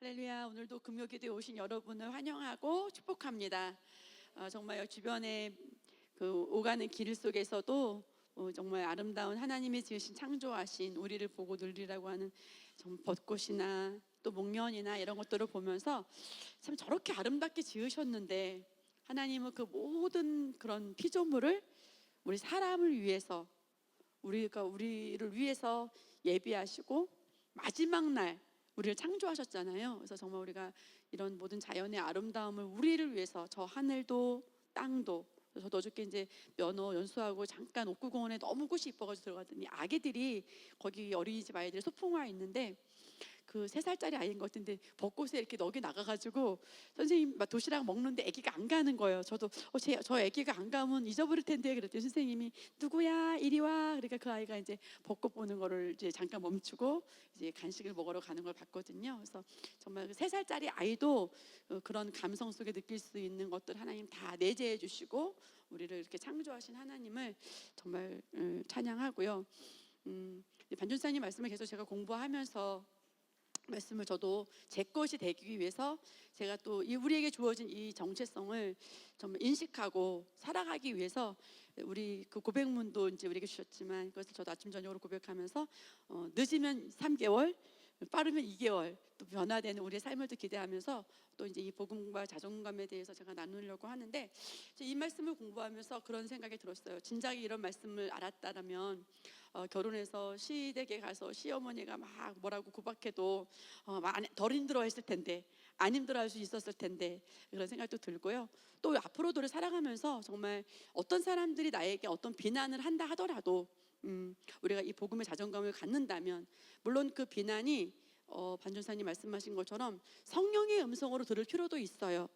할렐루야. 오늘도 금요기도에 오신 여러분을 환영하고 축복합니다. 정말 주변에 오가는 길 속에서도 정말 아름다운 하나님이 지으신 창조하신 우리를 보고 누리라고 하는 벚꽃이나 또 목련이나 이런 것들을 보면서 참 저렇게 아름답게 지으셨는데 하나님은 그 모든 그런 피조물을 우리 사람을 위해서 우리를 위해서 예비하시고 마지막 날 우리를 창조하셨잖아요. 그래서 정말 우리가 이런 모든 자연의 아름다움을 우리를 위해서 저 하늘도 땅도, 저도 어저께 이제 면허 연수하고 잠깐 옥구공원에 너무 꽃이 이뻐가지고 들어갔더니 아기들이 거기 어린이집 아이들이 소풍와 있는데 그 3살짜리 아이인 것 같은데 벚꽃에 이렇게 넋이 나가가지고 선생님 막 도시락 먹는데 아기가 안 가는 거예요. 저도 저 아기가 안 가면 잊어버릴 텐데 그랬더니 선생님이 누구야 이리 와. 그러니까 그 아이가 이제 벚꽃 보는 거를 이제 잠깐 멈추고 이제 간식을 먹으러 가는 걸 봤거든요. 그래서 정말 3살짜리 아이도 그런 감성 속에 느낄 수 있는 것들 하나님 다 내재해 주시고 우리를 이렇게 창조하신 하나님을 정말 찬양하고요. 반준사님 말씀을 계속 제가 공부하면서 말씀을 저도 제 것이 되기 위해서 제가 또 우리에게 주어진 이 정체성을 정말 인식하고 살아가기 위해서 우리 그 고백문도 이제 우리에게 주셨지만 그것을 저도 아침 저녁으로 고백하면서 늦으면 3개월 빠르면 2개월 또 변화되는 우리의 삶을 또 기대하면서 또 이제 이 복음과 자존감에 대해서 제가 나누려고 하는데 이 말씀을 공부하면서 그런 생각이 들었어요. 진작에 이런 말씀을 알았다면 결혼해서 시댁에 가서 시어머니가 막 뭐라고 구박해도 덜 힘들어했을 텐데 안 힘들어할 수 있었을 텐데 그런 생각도 들고요. 또 앞으로도 살아가면서 정말 어떤 사람들이 나에게 어떤 비난을 한다 하더라도 우리가 이 복음의 자존감을 갖는다면 물론 그 비난이 반준사님 말씀하신 것처럼 성령의 음성으로 들을 필요도 있어요.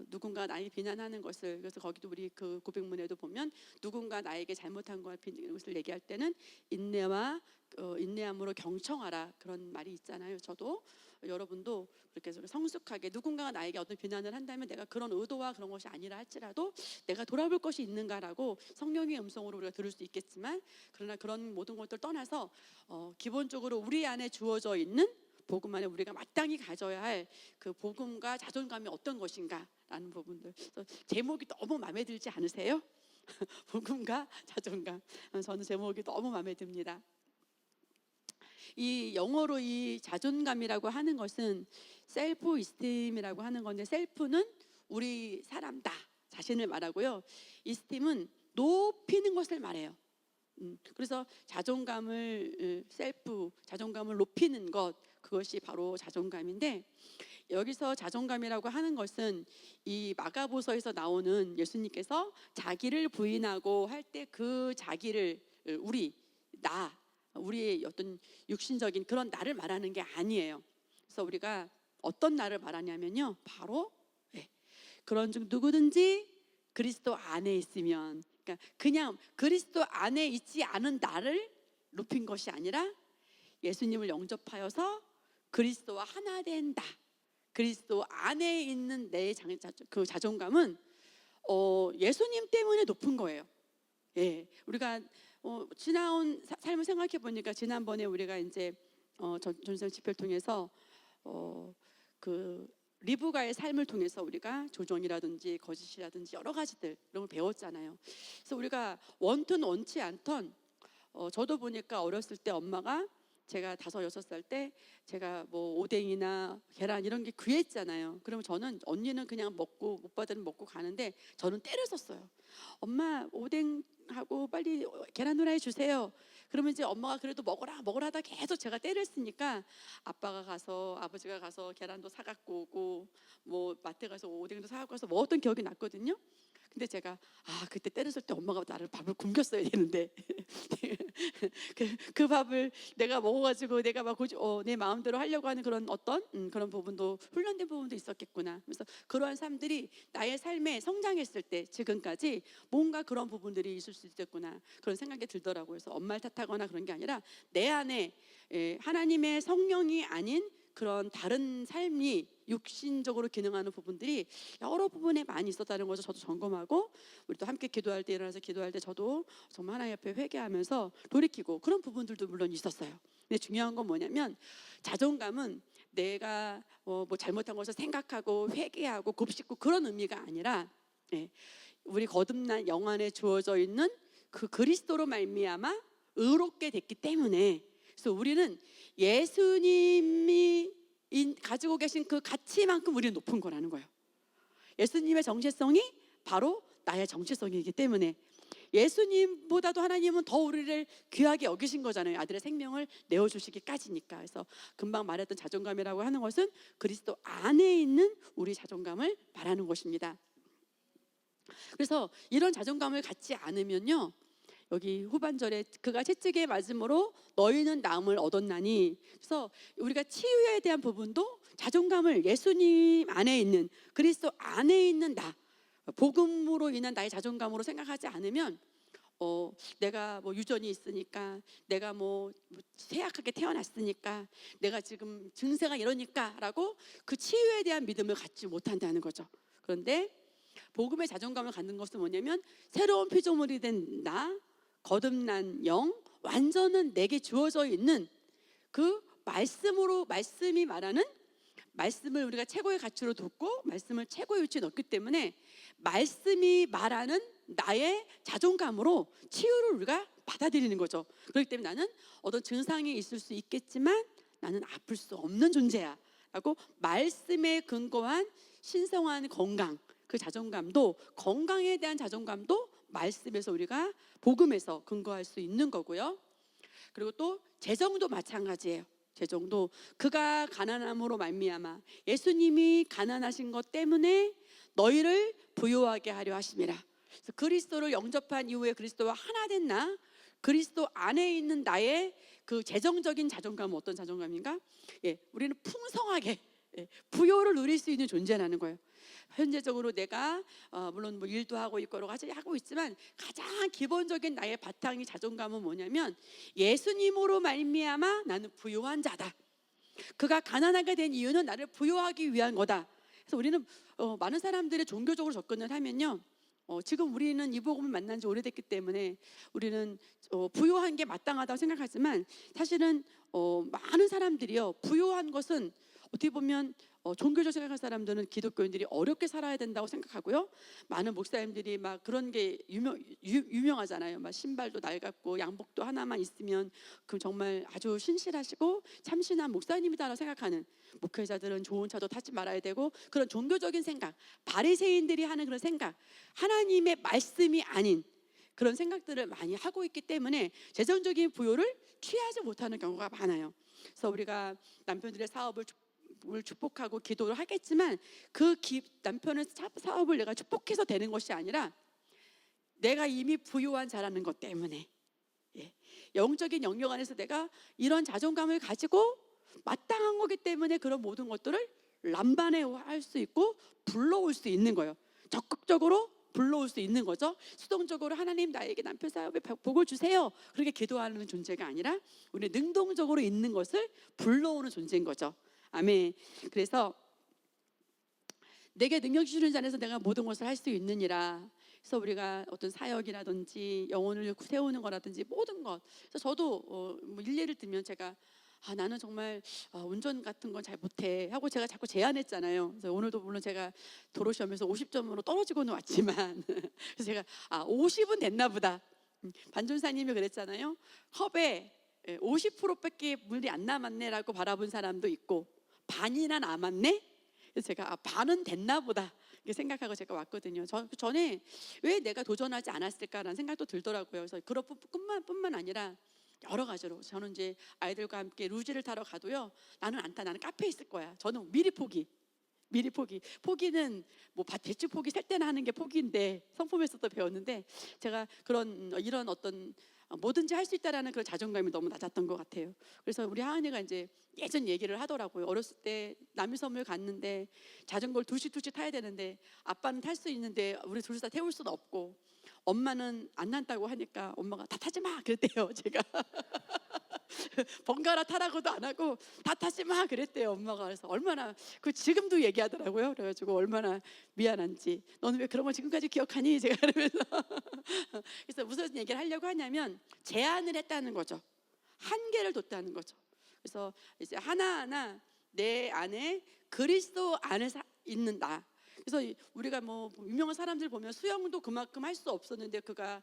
누군가 나를 비난하는 것을, 그래서 거기도 우리 그 고백문에도 보면 누군가 나에게 잘못한 것을 얘기할 때는 인내함으로 경청하라 그런 말이 있잖아요. 저도 여러분도 그렇게 성숙하게 누군가가 나에게 어떤 비난을 한다면 내가 그런 의도와 그런 것이 아니라 할지라도 내가 돌아볼 것이 있는가라고 성령의 음성으로 우리가 들을 수 있겠지만 그러나 그런 모든 것들 떠나서 기본적으로 우리 안에 주어져 있는 복음 안에 우리가 마땅히 가져야 할 그 복음과 자존감이 어떤 것인가라는 부분들. 그래서 제목이 너무 마음에 들지 않으세요? 복음과 자존감. 저는 제목이 너무 마음에 듭니다. 이 영어로 이 자존감이라고 하는 것은 셀프 이스팀이라고 하는 건데 셀프는 우리 사람 나 자신을 말하고요. 이스팀은 높이는 것을 말해요. 그래서 자존감을 높이는 것, 그것이 바로 자존감인데 여기서 자존감이라고 하는 것은 이 마가복음서에서 나오는 예수님께서 자기를 부인하고 할 때 그 자기를 우리의 어떤 육신적인 그런 나를 말하는 게 아니에요. 그래서 우리가 어떤 나를 말하냐면요, 바로 그런 중 누구든지 그리스도 안에 있으면, 그러니까 그냥 그리스도 안에 있지 않은 나를 높인 것이 아니라 예수님을 영접하여서 그리스도와 하나 된다. 그리스도 안에 있는 내 그 자존감은 예수님 때문에 높은 거예요. 예, 우리가 지나온 삶을 생각해 보니까 지난번에 우리가 이제 전생 집회를 통해서 그 리브가의 삶을 통해서 우리가 조종이라든지 거짓이라든지 여러 가지들 이런 걸 배웠잖아요. 그래서 우리가 원튼 원치 않던 저도 보니까 어렸을 때 엄마가 제가 5, 6살 때 제가 뭐 오뎅이나 계란 이런 게 귀했잖아요. 그러면 저는 언니는 그냥 먹고 오빠들은 먹고 가는데 저는 때를 썼어요. 엄마 오뎅하고 빨리 계란 후라이 주세요. 그러면 이제 엄마가 그래도 먹어라 하다 계속 제가 때를 쓰니까 아버지가 가서 계란도 사갖고 오고 뭐 마트 가서 오뎅도 사갖고 와서 먹었던 기억이 났거든요. 근데 제가 그때 때를 쓸 때 엄마가 나를 밥을 굶겼어야 되는데 그 밥을 내가 먹어가지고 내가 막 내 마음대로 하려고 하는 그런 그런 부분도 훈련된 부분도 있었겠구나. 그래서 그러한 삶들이 나의 삶에 성장했을 때 지금까지 뭔가 그런 부분들이 있을 수 있겠구나 그런 생각이 들더라고요. 그래서 엄마를 탓하거나 그런 게 아니라 내 안에 하나님의 성령이 아닌 그런 다른 삶이 육신적으로 기능하는 부분들이 여러 부분에 많이 있었다는 것을 저도 점검하고 우리 또 함께 기도할 때 일어나서 기도할 때 저도 정말 하나님 앞에 회개하면서 돌이키고 그런 부분들도 물론 있었어요. 근데 중요한 건 뭐냐면 자존감은 내가 뭐 잘못한 것을 생각하고 회개하고 곱씹고 그런 의미가 아니라, 예, 우리 거듭난 영 안에 주어져 있는 그 그리스도로 말미암아 의롭게 됐기 때문에, 그래서 우리는 예수님이 가지고 계신 그 가치만큼 우리는 높은 거라는 거예요. 예수님의 정체성이 바로 나의 정체성이기 때문에, 예수님보다도 하나님은 더 우리를 귀하게 여기신 거잖아요. 아들의 생명을 내어주시기까지니까. 그래서 금방 말했던 자존감이라고 하는 것은 그리스도 안에 있는 우리 자존감을 말하는 것입니다. 그래서 이런 자존감을 갖지 않으면요, 여기 후반절에 그가 채찍에 맞음으로 너희는 나음을 얻었나니, 그래서 우리가 치유에 대한 부분도 자존감을 예수님 안에 있는 그리스도 안에 있는 나, 복음으로 인한 나의 자존감으로 생각하지 않으면, 내가 뭐 유전이 있으니까, 내가 뭐 쇠약하게 태어났으니까, 내가 지금 증세가 이러니까라고 그 치유에 대한 믿음을 갖지 못한다는 거죠. 그런데 복음의 자존감을 갖는 것은 뭐냐면, 새로운 피조물이 된 나, 거듭난 영, 완전은 내게 주어져 있는 그 말씀이 말하는, 말씀을 우리가 최고의 가치로 뒀고 말씀을 최고의 위치에 넣기 때문에 말씀이 말하는 나의 자존감으로 치유를 우리가 받아들이는 거죠. 그렇기 때문에 나는 어떤 증상이 있을 수 있겠지만 나는 아플 수 없는 존재야 라고, 말씀에 근거한 신성한 건강, 그 자존감도, 건강에 대한 자존감도 말씀에서, 우리가 복음에서 근거할 수 있는 거고요. 그리고 또 재정도 마찬가지예요. 재정도 그가 가난함으로 말미암아, 예수님이 가난하신 것 때문에 너희를 부유하게 하려 하심이라. 그래서 그리스도를 영접한 이후에 그리스도와 하나 된 나, 그리스도 안에 있는 나의 그 재정적인 자존감은 어떤 자존감인가? 우리는 풍성하게, 부여를 누릴 수 있는 존재라는 거예요. 현재적으로 내가 물론 뭐 일도 하고 있고 여러 가지 하고 있지만, 가장 기본적인 나의 바탕이, 자존감은 뭐냐면, 예수님으로 말미암아 나는 부유한 자다. 그가 가난하게 된 이유는 나를 부유하기 위한 거다. 그래서 우리는 많은 사람들이 종교적으로 접근을 하면요, 지금 우리는 이 복음을 만난 지 오래됐기 때문에 우리는 부유한 게 마땅하다고 생각하지만, 사실은 많은 사람들이요, 부유한 것은 어떻게 보면 종교적 생각하는 사람들은 기독교인들이 어렵게 살아야 된다고 생각하고요, 많은 목사님들이 막 그런 게 유명하잖아요. 막 신발도 낡았고 양복도 하나만 있으면 그 정말 아주 신실하시고 참신한 목사님이다라고 생각하는, 목회자들은 좋은 차도 타지 말아야 되고, 그런 종교적인 생각, 바리새인들이 하는 그런 생각, 하나님의 말씀이 아닌 그런 생각들을 많이 하고 있기 때문에 재정적인 부여를 취하지 못하는 경우가 많아요. 그래서 우리가 남편들의 사업을 축복하고 기도를 하겠지만, 그 남편의 사업을 내가 축복해서 되는 것이 아니라 내가 이미 부유한 자라는 것 때문에, 영적인 영역 안에서 내가 이런 자존감을 가지고 마땅한 거기 때문에 그런 모든 것들을 람반해할 수 있고 불러올 수 있는 거예요. 적극적으로 불러올 수 있는 거죠. 수동적으로 하나님 나에게 남편 사업에 복을 주세요 그렇게 기도하는 존재가 아니라, 우리 능동적으로 있는 것을 불러오는 존재인 거죠. 아멘. 그래서 내게 능력 주시는 자 안에서 내가 모든 것을 할 수 있느니라. 그래서 우리가 어떤 사역이라든지 영혼을 세우는 거라든지 모든 것. 그래서 저도 뭐 일례를 들면 제가 나는 정말 운전 같은 건 잘 못해 하고 제가 자꾸 제안했잖아요. 그래서 오늘도 물론 제가 도로 시험에서 50점으로 떨어지고는 왔지만 그래서 제가 50은 됐나 보다. 반전사님이 그랬잖아요. 컵에 50%밖에 물이 안 남았네라고 바라본 사람도 있고, 반이나 남았네? 그래서 제가 반은 됐나 보다 이렇게 생각하고 제가 왔거든요. 전에 왜 내가 도전하지 않았을까라는 생각도 들더라고요. 그래서 그런 뿐만 아니라 여러 가지로, 저는 이제 아이들과 함께 루지를 타러 가도요, 나는 안 타, 나는 카페에 있을 거야. 저는 미리 포기는 뭐 대추 포기 셀 때나 하는 게 포기인데, 성품에서도 배웠는데, 제가 이런 어떤 뭐든지 할 수 있다라는 그런 자존감이 너무 낮았던 것 같아요. 그래서 우리 하은이가 이제 예전 얘기를 하더라고요. 어렸을 때 남이섬을 갔는데 자전거를 두시 타야 되는데, 아빠는 탈 수 있는데 우리 둘 다 태울 수는 없고, 엄마는 안 난다고 하니까 엄마가 다 타지 마 그랬대요. 제가 번갈아 타라고도 안 하고 다 타지 마 그랬대요, 엄마가. 그래서 얼마나, 그 지금도 얘기하더라고요. 그래가지고 얼마나 미안한지, 너는 왜 그런 걸 지금까지 기억하니 제가 그러면서 그래서 무슨 얘기를 하려고 하냐면, 제안을 했다는 거죠. 한계를 뒀다는 거죠. 그래서 이제 하나하나 내 안에 그리스도 안에서 있는 나. 그래서 우리가 뭐 유명한 사람들 보면 수영도 그만큼 할 수 없었는데 그가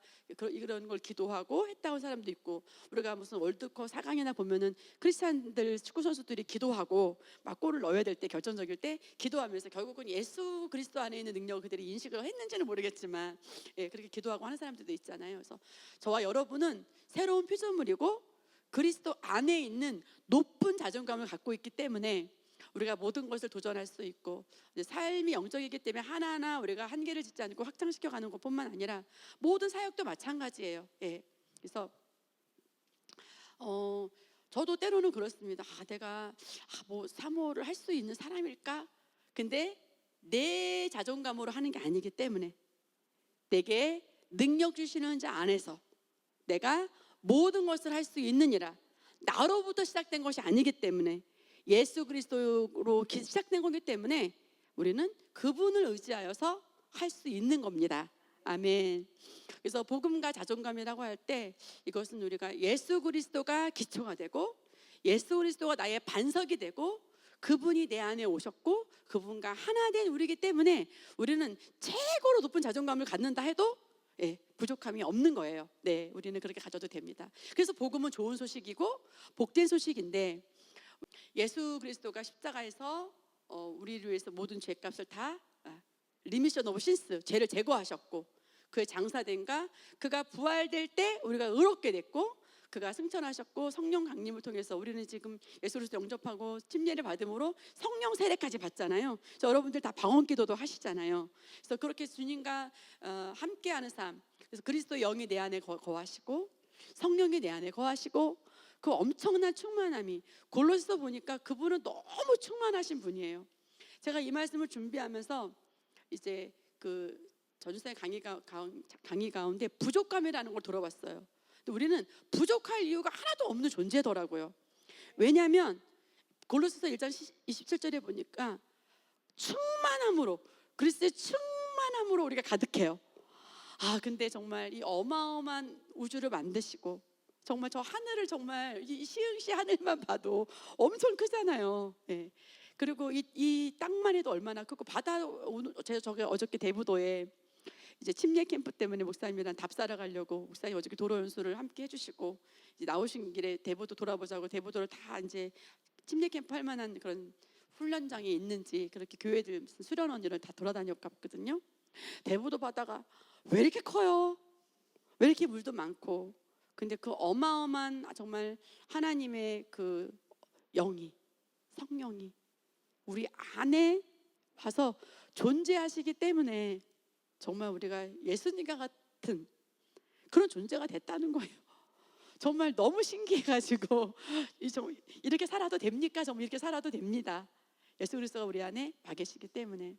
이런 걸 기도하고 했다는 사람도 있고, 우리가 무슨 월드컵 4강이나 보면은 크리스찬들 축구 선수들이 기도하고 막 골을 넣어야 될 때, 결정적일 때 기도하면서 결국은 예수 그리스도 안에 있는 능력을 그들이 인식을 했는지는 모르겠지만, 그렇게 기도하고 하는 사람들도 있잖아요. 그래서 저와 여러분은 새로운 피조물이고 그리스도 안에 있는 높은 자존감을 갖고 있기 때문에 우리가 모든 것을 도전할 수 있고, 삶이 영적이기 때문에 하나하나 우리가 한계를 짓지 않고 확장시켜가는 것뿐만 아니라 모든 사역도 마찬가지예요. 그래서 저도 때로는 그렇습니다. 내가 뭐 사모를 할 수 있는 사람일까? 근데 내 자존감으로 하는 게 아니기 때문에, 내게 능력 주시는 자 안에서 내가 모든 것을 할 수 있느니라, 나로부터 시작된 것이 아니기 때문에, 예수 그리스도로 시작된 거기 때문에 우리는 그분을 의지하여서 할 수 있는 겁니다. 아멘. 그래서 복음과 자존감이라고 할 때, 이것은 우리가 예수 그리스도가 기초가 되고 예수 그리스도가 나의 반석이 되고 그분이 내 안에 오셨고 그분과 하나 된 우리이기 때문에 우리는 최고로 높은 자존감을 갖는다 해도 부족함이 없는 거예요. 우리는 그렇게 가져도 됩니다. 그래서 복음은 좋은 소식이고 복된 소식인데, 예수 그리스도가 십자가에서 우리를 위해서 모든 죄값을 다 리미션 오브 신스, 죄를 제거하셨고, 그의 장사된가 그가 부활될 때 우리가 의롭게 됐고, 그가 승천하셨고 성령 강림을 통해서 우리는 지금 예수 그리스도 영접하고 침례를 받음으로 성령 세례까지 받잖아요. 그래서 여러분들 다 방언기도도 하시잖아요. 그래서 그렇게 주님과 함께하는 삶, 그래서 그리스도 영이 내 안에 거하시고 성령이 내 안에 거하시고, 그 엄청난 충만함이, 골로새서 보니까 그분은 너무 충만하신 분이에요. 제가 이 말씀을 준비하면서 이제 그 전주사의 강의 가운데 부족감이라는 걸 들어봤어요. 근데 우리는 부족할 이유가 하나도 없는 존재더라고요. 왜냐하면 골로새서 1장 27절에 보니까 충만함으로, 그리스도의 충만함으로 우리가 가득해요. 근데 정말 이 어마어마한 우주를 만드시고, 정말 저 하늘을, 정말 이 시흥시 하늘만 봐도 엄청 크잖아요. 그리고 이 땅만 해도 얼마나 크고, 바다, 오늘 제가 어저께 대부도에 이제 침례 캠프 때문에 목사님이랑 답사러 가려고, 목사님 어저께 도로 연수를 함께 해주시고, 이제 나오신 길에 대부도 돌아보자고, 대부도를 다 이제 침례 캠프 할 만한 그런 훈련장이 있는지 그렇게 교회들 무슨 수련원들을 다 돌아다녀 갔거든요. 대부도 바다가 왜 이렇게 커요? 왜 이렇게 물도 많고? 근데 그 어마어마한 정말 하나님의 그 영이, 성령이 우리 안에 와서 존재하시기 때문에 정말 우리가 예수님과 같은 그런 존재가 됐다는 거예요. 정말 너무 신기해가지고, 이렇게 살아도 됩니까? 정말 이렇게 살아도 됩니다. 예수 그리스도가 우리 안에 와 계시기 때문에.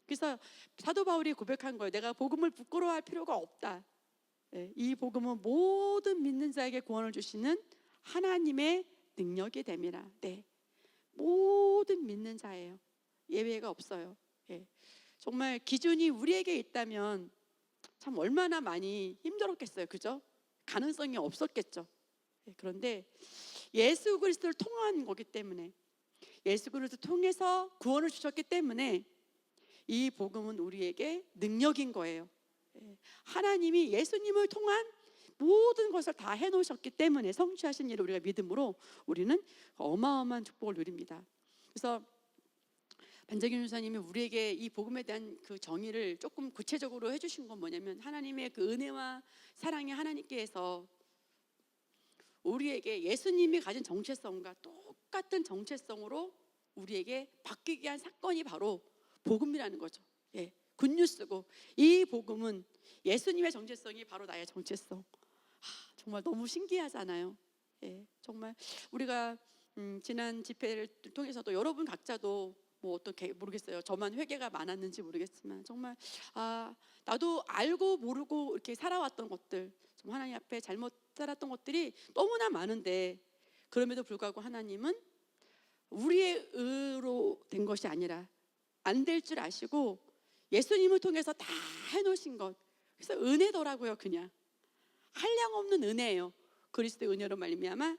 그래서 사도 바울이 고백한 거예요. 내가 복음을 부끄러워할 필요가 없다. 이 복음은 모든 믿는 자에게 구원을 주시는 하나님의 능력이 됨이라. 모든 믿는 자예요. 예외가 없어요. 정말 기준이 우리에게 있다면 참 얼마나 많이 힘들었겠어요. 그죠? 가능성이 없었겠죠. 그런데 예수 그리스도를 통한 거기 때문에, 예수 그리스도를 통해서 구원을 주셨기 때문에 이 복음은 우리에게 능력인 거예요. 하나님이 예수님을 통한 모든 것을 다 해놓으셨기 때문에, 성취하신 일을 우리가 믿음으로 우리는 어마어마한 축복을 누립니다. 그래서 반정균 전사님이 우리에게 이 복음에 대한 그 정의를 조금 구체적으로 해주신 건 뭐냐면, 하나님의 그 은혜와 사랑의 하나님께서 우리에게 예수님이 가진 정체성과 똑같은 정체성으로 우리에게 바뀌게 한 사건이 바로 복음이라는 거죠. 굿뉴스고, 이 복음은 예수님의 정체성이 바로 나의 정체성. 정말 너무 신기하잖아요. 정말 우리가 지난 집회를 통해서도 여러분 각자도 뭐 어떻게 모르겠어요. 저만 회개가 많았는지 모르겠지만, 정말 나도 알고 모르고 이렇게 살아왔던 것들, 좀 하나님 앞에 잘못 살았던 것들이 너무나 많은데, 그럼에도 불구하고 하나님은 우리의 의로 된 것이 아니라 안 될 줄 아시고 예수님을 통해서 다 해놓으신 것, 그래서 은혜더라고요. 그냥 한량없는 은혜예요. 그리스도의 은혜로 말미암아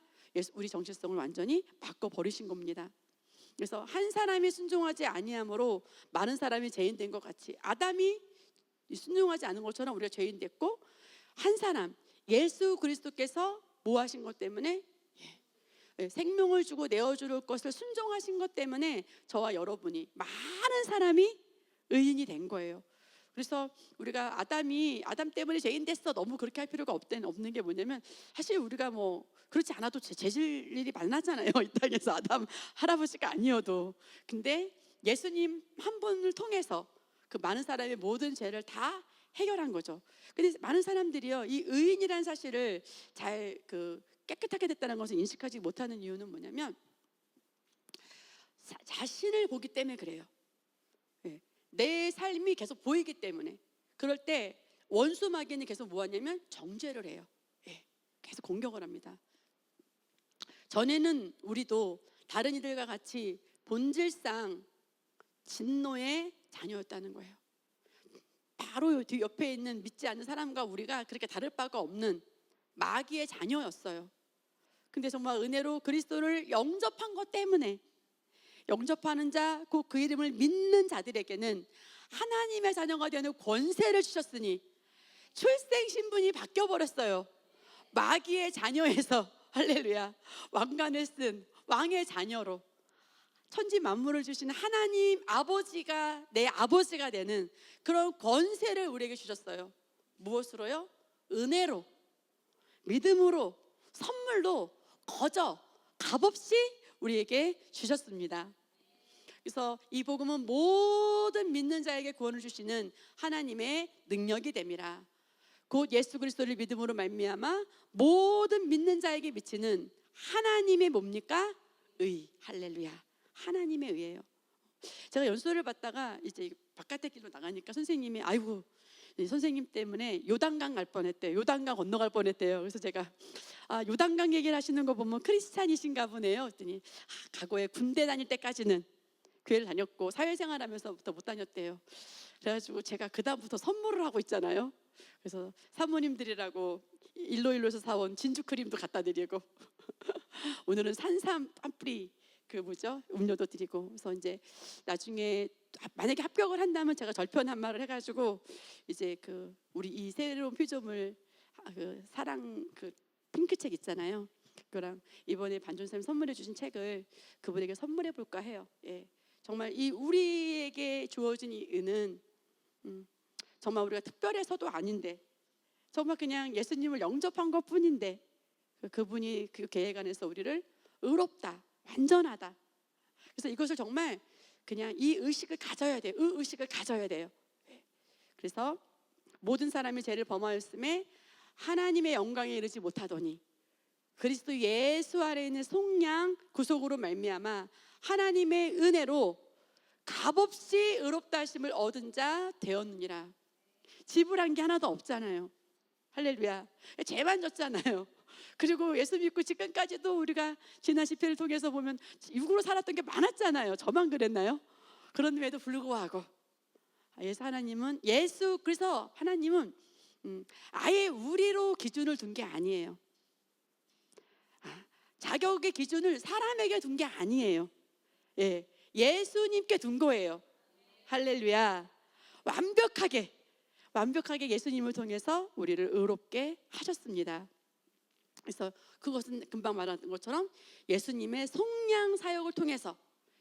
우리 정체성을 완전히 바꿔버리신 겁니다. 그래서 한 사람이 순종하지 아니함으로 많은 사람이 죄인 된 것 같이 아담이 순종하지 않은 것처럼 우리가 죄인 됐고, 한 사람 예수 그리스도께서 뭐 하신 것 때문에, 생명을 주고 내어줄 것을 순종하신 것 때문에 저와 여러분이, 많은 사람이 의인이 된 거예요. 그래서 우리가 아담 때문에 죄인 됐어, 너무 그렇게 할 필요가 없는 게 뭐냐면, 사실 우리가 뭐 그렇지 않아도 죄질 일이 많았잖아요. 이 땅에서 아담 할아버지가 아니어도. 근데 예수님 한 분을 통해서 그 많은 사람의 모든 죄를 다 해결한 거죠. 근데 많은 사람들이요, 이 의인이라는 사실을 잘 깨끗하게 됐다는 것을 인식하지 못하는 이유는 뭐냐면, 자신을 보기 때문에 그래요. 내 삶이 계속 보이기 때문에. 그럴 때 원수 마귀는 계속 뭐 하냐면 정죄를 해요. 계속 공격을 합니다. 전에는 우리도 다른 이들과 같이 본질상 진노의 자녀였다는 거예요. 바로 뒤 옆에 있는 믿지 않는 사람과 우리가 그렇게 다를 바가 없는 마귀의 자녀였어요. 근데 정말 은혜로 그리스도를 영접한 것 때문에, 영접하는 자, 곧 그 이름을 믿는 자들에게는 하나님의 자녀가 되는 권세를 주셨으니 출생 신분이 바뀌어 버렸어요. 마귀의 자녀에서 할렐루야, 왕관을 쓴 왕의 자녀로 천지 만물을 주신 하나님 아버지가 내 아버지가 되는 그런 권세를 우리에게 주셨어요. 무엇으로요? 은혜로, 믿음으로, 선물로 거저 값없이 우리에게 주셨습니다. 그래서 이 복음은 모든 믿는 자에게 구원을 주시는 하나님의 능력이 됨이라. 곧 예수 그리스도를 믿음으로 말미암아 모든 믿는 자에게 미치는 하나님의 뭡니까? 의. 할렐루야. 하나님의 의예요. 제가 연수를 받다가 이제 바깥의 길로 나가니까 선생님이, 아이고, 선생님 때문에 요단강 갈 뻔했대요. 요단강 건너갈 뻔했대요. 그래서 제가 요단강 얘기를 하시는 거 보면 크리스찬이신가 보네요. 그랬더니 과거에 군대 다닐 때까지는 교회를 다녔고 사회생활하면서부터 못 다녔대요. 그래가지고 제가 그 다음부터 선물을 하고 있잖아요. 그래서 사모님들이라고 일로일로에서 사온 진주 크림도 갖다 드리고 오늘은 산삼 한 뿌리 음료도 드리고. 그래서 이제 나중에 만약에 합격을 한다면 제가 절편 한 말을 해가지고 이제 우리 이 새로운 피조물 사랑 핑크책 있잖아요. 그거랑 이번에 반존쌤 선물해 주신 책을 그분에게 선물해 볼까 해요. 정말 이 우리에게 주어진 이 은은 정말 우리가 특별해서도 아닌데, 정말 그냥 예수님을 영접한 것 뿐인데, 그분이 그 계획 안에서 우리를 의롭다, 완전하다. 그래서 이것을 정말 그냥 이 의식을 가져야 돼요. 의식을 가져야 돼요. 그래서 모든 사람이 죄를 범하였음에 하나님의 영광에 이르지 못하더니 그리스도 예수 아래 있는 속량 구속으로 말미암아 하나님의 은혜로 값없이 의롭다 하심을 얻은 자 되었느니라. 지불한 게 하나도 없잖아요. 할렐루야. 죄만 졌잖아요. 그리고 예수 믿고 지금까지도 우리가 지난 시편을 통해서 보면 육으로 살았던 게 많았잖아요. 저만 그랬나요? 그런데도 불구하고 그래서 하나님은 아예 우리로 기준을 둔 게 아니에요. 자격의 기준을 사람에게 둔 게 아니에요. 예수님께 둔 거예요. 할렐루야. 완벽하게 예수님을 통해서 우리를 의롭게 하셨습니다. 그래서 그것은 금방 말한 것처럼 예수님의 속량 사역을 통해서,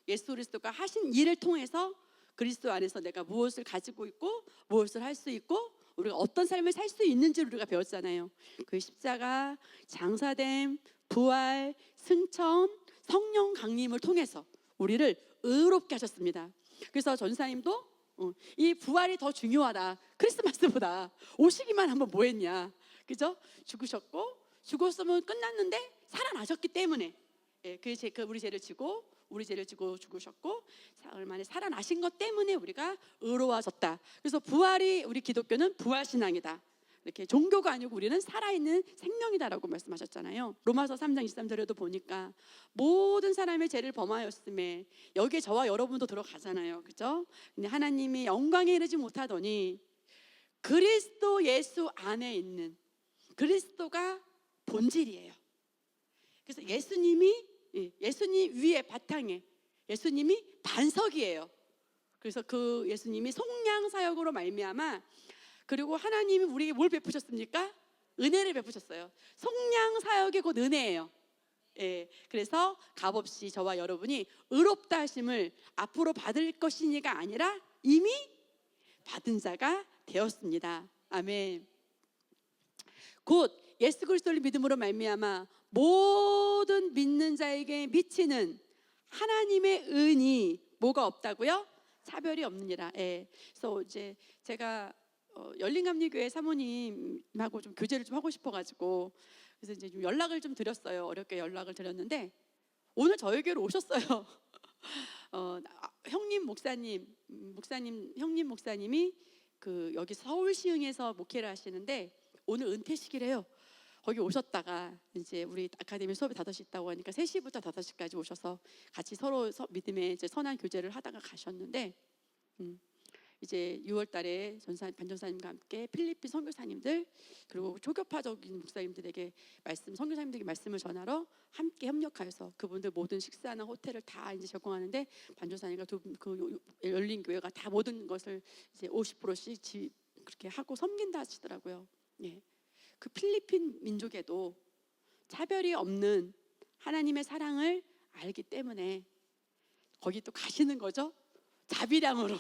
예수 그리스도가 하신 일을 통해서 그리스도 안에서 내가 무엇을 가지고 있고 무엇을 할 수 있고 우리가 어떤 삶을 살 수 있는지를 우리가 배웠잖아요. 그 십자가, 장사됨, 부활, 승천, 성령 강림을 통해서 우리를 의롭게 하셨습니다. 그래서 전사님도 이 부활이 더 중요하다. 크리스마스보다 오시기만 하면 뭐 했냐, 그죠? 죽으셨고, 죽었으면 끝났는데 살아나셨기 때문에 우리 죄를 지고 죽으셨고 사흘 만에 살아나신 것 때문에 우리가 의로워졌다. 그래서 부활이, 우리 기독교는 부활신앙이다. 이렇게 종교가 아니고 우리는 살아있는 생명이다라고 말씀하셨잖아요. 로마서 3장 23절에도 보니까 모든 사람의 죄를 범하였음에, 여기에 저와 여러분도 들어가잖아요. 그죠? 근데 하나님이 영광에 이르지 못하더니 그리스도 예수 안에 있는 그리스도가 본질이에요. 그래서 예수님 위에 바탕에 예수님이 반석이에요. 그래서 그 예수님이 속량 사역으로 말미암아, 그리고 하나님이 우리에게 뭘 베푸셨습니까? 은혜를 베푸셨어요. 속량 사역이 곧 은혜예요. 예, 그래서 값없이 저와 여러분이 의롭다 하심을 앞으로 받을 것이니가 아니라 이미 받은 자가 되었습니다. 아멘. 곧 예수 그리스도를 믿음으로 말미암아 모든 믿는 자에게 미치는 하나님의 은이 뭐가 없다고요? 차별이 없느니라. 예. 그래서 이제 제가 열린감리교회 사모님하고 좀 교제를 좀 하고 싶어가지고, 그래서 이제 좀 연락을 좀 드렸어요. 어렵게 연락을 드렸는데 오늘 저에게로 오셨어요. 형님 목사님이 그 여기 서울시흥에서 목회를 하시는데 오늘 은퇴식이래요. 거기 오셨다가 이제 우리 아카데미 수업이 5시 있다고 하니까 3시부터 5시까지 오셔서 같이 서로 믿음의 이제 선한 교제를 하다가 가셨는데, 이제 6월 달에 반전사님과 함께 필리핀 선교사님들 그리고 초교파적인 목사님들에게 선교사님들에게 말씀을 전하러 함께 협력하여서 그분들 모든 식사나 호텔을 다 이제 제공하는데, 반전사님과 그 열린 교회가 다 모든 것을 이제 50%씩 그렇게 하고 섬긴다 하시더라고요. 예. 그 필리핀 민족에도 차별이 없는 하나님의 사랑을 알기 때문에 거기 또 가시는 거죠. 자비량으로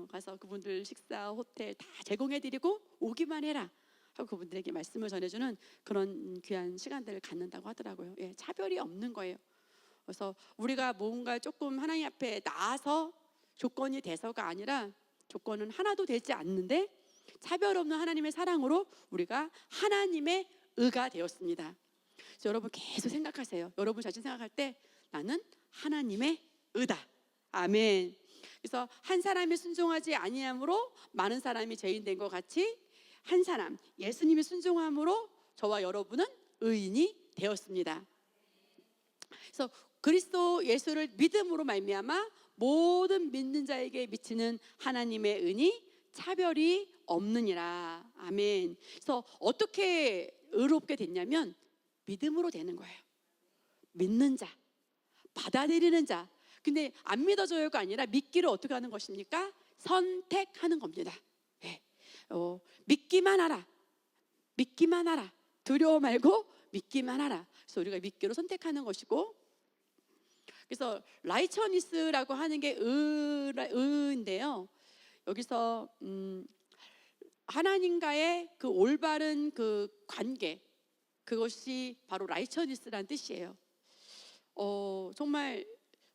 가서 그분들 식사, 호텔 다 제공해드리고 오기만 해라 하고 그분들에게 말씀을 전해주는 그런 귀한 시간들을 갖는다고 하더라고요. 예, 차별이 없는 거예요. 그래서 우리가 뭔가 조금 하나님 앞에 나아서 조건이 돼서가 아니라, 조건은 하나도 되지 않는데 차별 없는 하나님의 사랑으로 우리가 하나님의 의가 되었습니다. 그래서 여러분 계속 생각하세요. 여러분 자신 생각할 때 나는 하나님의 의다. 아멘. 그래서 한 사람이 순종하지 아니함으로 많은 사람이 죄인 된 것 같이 한 사람 예수님이 순종함으로 저와 여러분은 의인이 되었습니다. 그래서 그리스도 예수를 믿음으로 말미암아 모든 믿는 자에게 미치는 하나님의 은이 차별이 없느니라. 아멘. 그래서 어떻게 의롭게 됐냐면 믿음으로 되는 거예요. 믿는 자, 받아들이는 자. 근데 안 믿어져요가 아니라 믿기를 어떻게 하는 것입니까? 선택하는 겁니다. 네. 믿기만 하라. 믿기만 하라. 두려워 말고 믿기만 하라. 그래서 우리가 믿기로 선택하는 것이고, 그래서 라이처니스라고 하는 게 의인데요. 여기서 하나님과의 그 올바른 그 관계, 그것이 바로 라이처니스라는 뜻이에요. 정말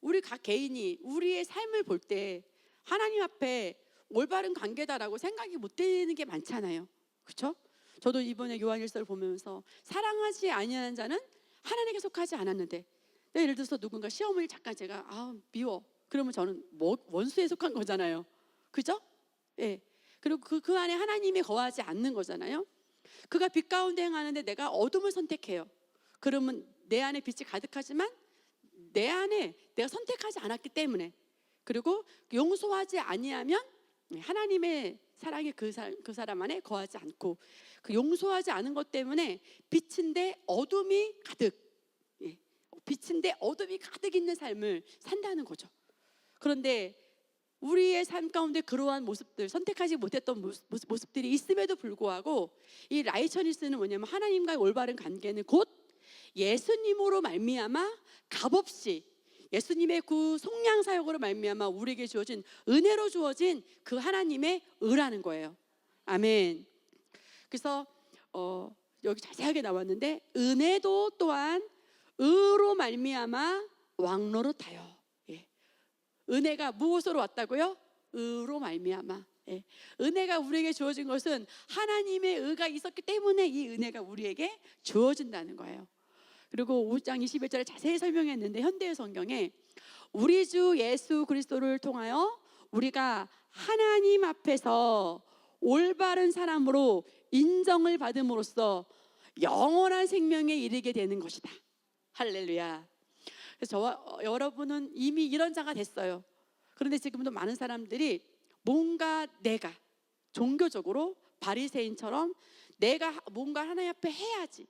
우리 각 개인이 우리의 삶을 볼 때 하나님 앞에 올바른 관계다라고 생각이 못 되는 게 많잖아요. 그렇죠? 저도 이번에 요한일서를 보면서 사랑하지 아니하는 자는 하나님께 속하지 않았는데, 예를 들어서 누군가 시어머니 잠깐 제가 미워, 그러면 저는 원수에 속한 거잖아요. 그죠? 예. 그리고 그 안에 하나님이 거하지 않는 거잖아요. 그가 빛 가운데 행하는데 내가 어둠을 선택해요. 그러면 내 안에 빛이 가득하지만 내 안에 내가 선택하지 않았기 때문에, 그리고 용서하지 아니하면 하나님의 사랑이 그 사람 안에 거하지 않고, 그 용서하지 않은 것 때문에 빛인데 어둠이 가득, 빛인데 어둠이 가득 있는 삶을 산다는 거죠. 그런데 우리의 삶 가운데 그러한 모습들, 선택하지 못했던 모습들이 있음에도 불구하고 이 라이처니스는 뭐냐면 하나님과의 올바른 관계는 곧 예수님으로 말미암아 값없이 예수님의 그 속량 사역으로 말미암아 우리에게 주어진 은혜로 주어진 그 하나님의 의라는 거예요. 아멘. 그래서 여기 자세하게 나왔는데, 은혜도 또한 의로 말미암아 왕노릇하여. 예. 은혜가 무엇으로 왔다고요? 의로 말미암아. 예. 은혜가 우리에게 주어진 것은 하나님의 의가 있었기 때문에 이 은혜가 우리에게 주어진다는 거예요. 그리고 5장 21절에 자세히 설명했는데, 현대의 성경에 우리 주 예수 그리스도를 통하여 우리가 하나님 앞에서 올바른 사람으로 인정을 받음으로써 영원한 생명에 이르게 되는 것이다. 할렐루야. 그래서 저와 여러분은 이미 이런 자가 됐어요. 그런데 지금도 많은 사람들이 뭔가 내가 종교적으로 바리새인처럼 내가 뭔가 하나님 앞에 해야지,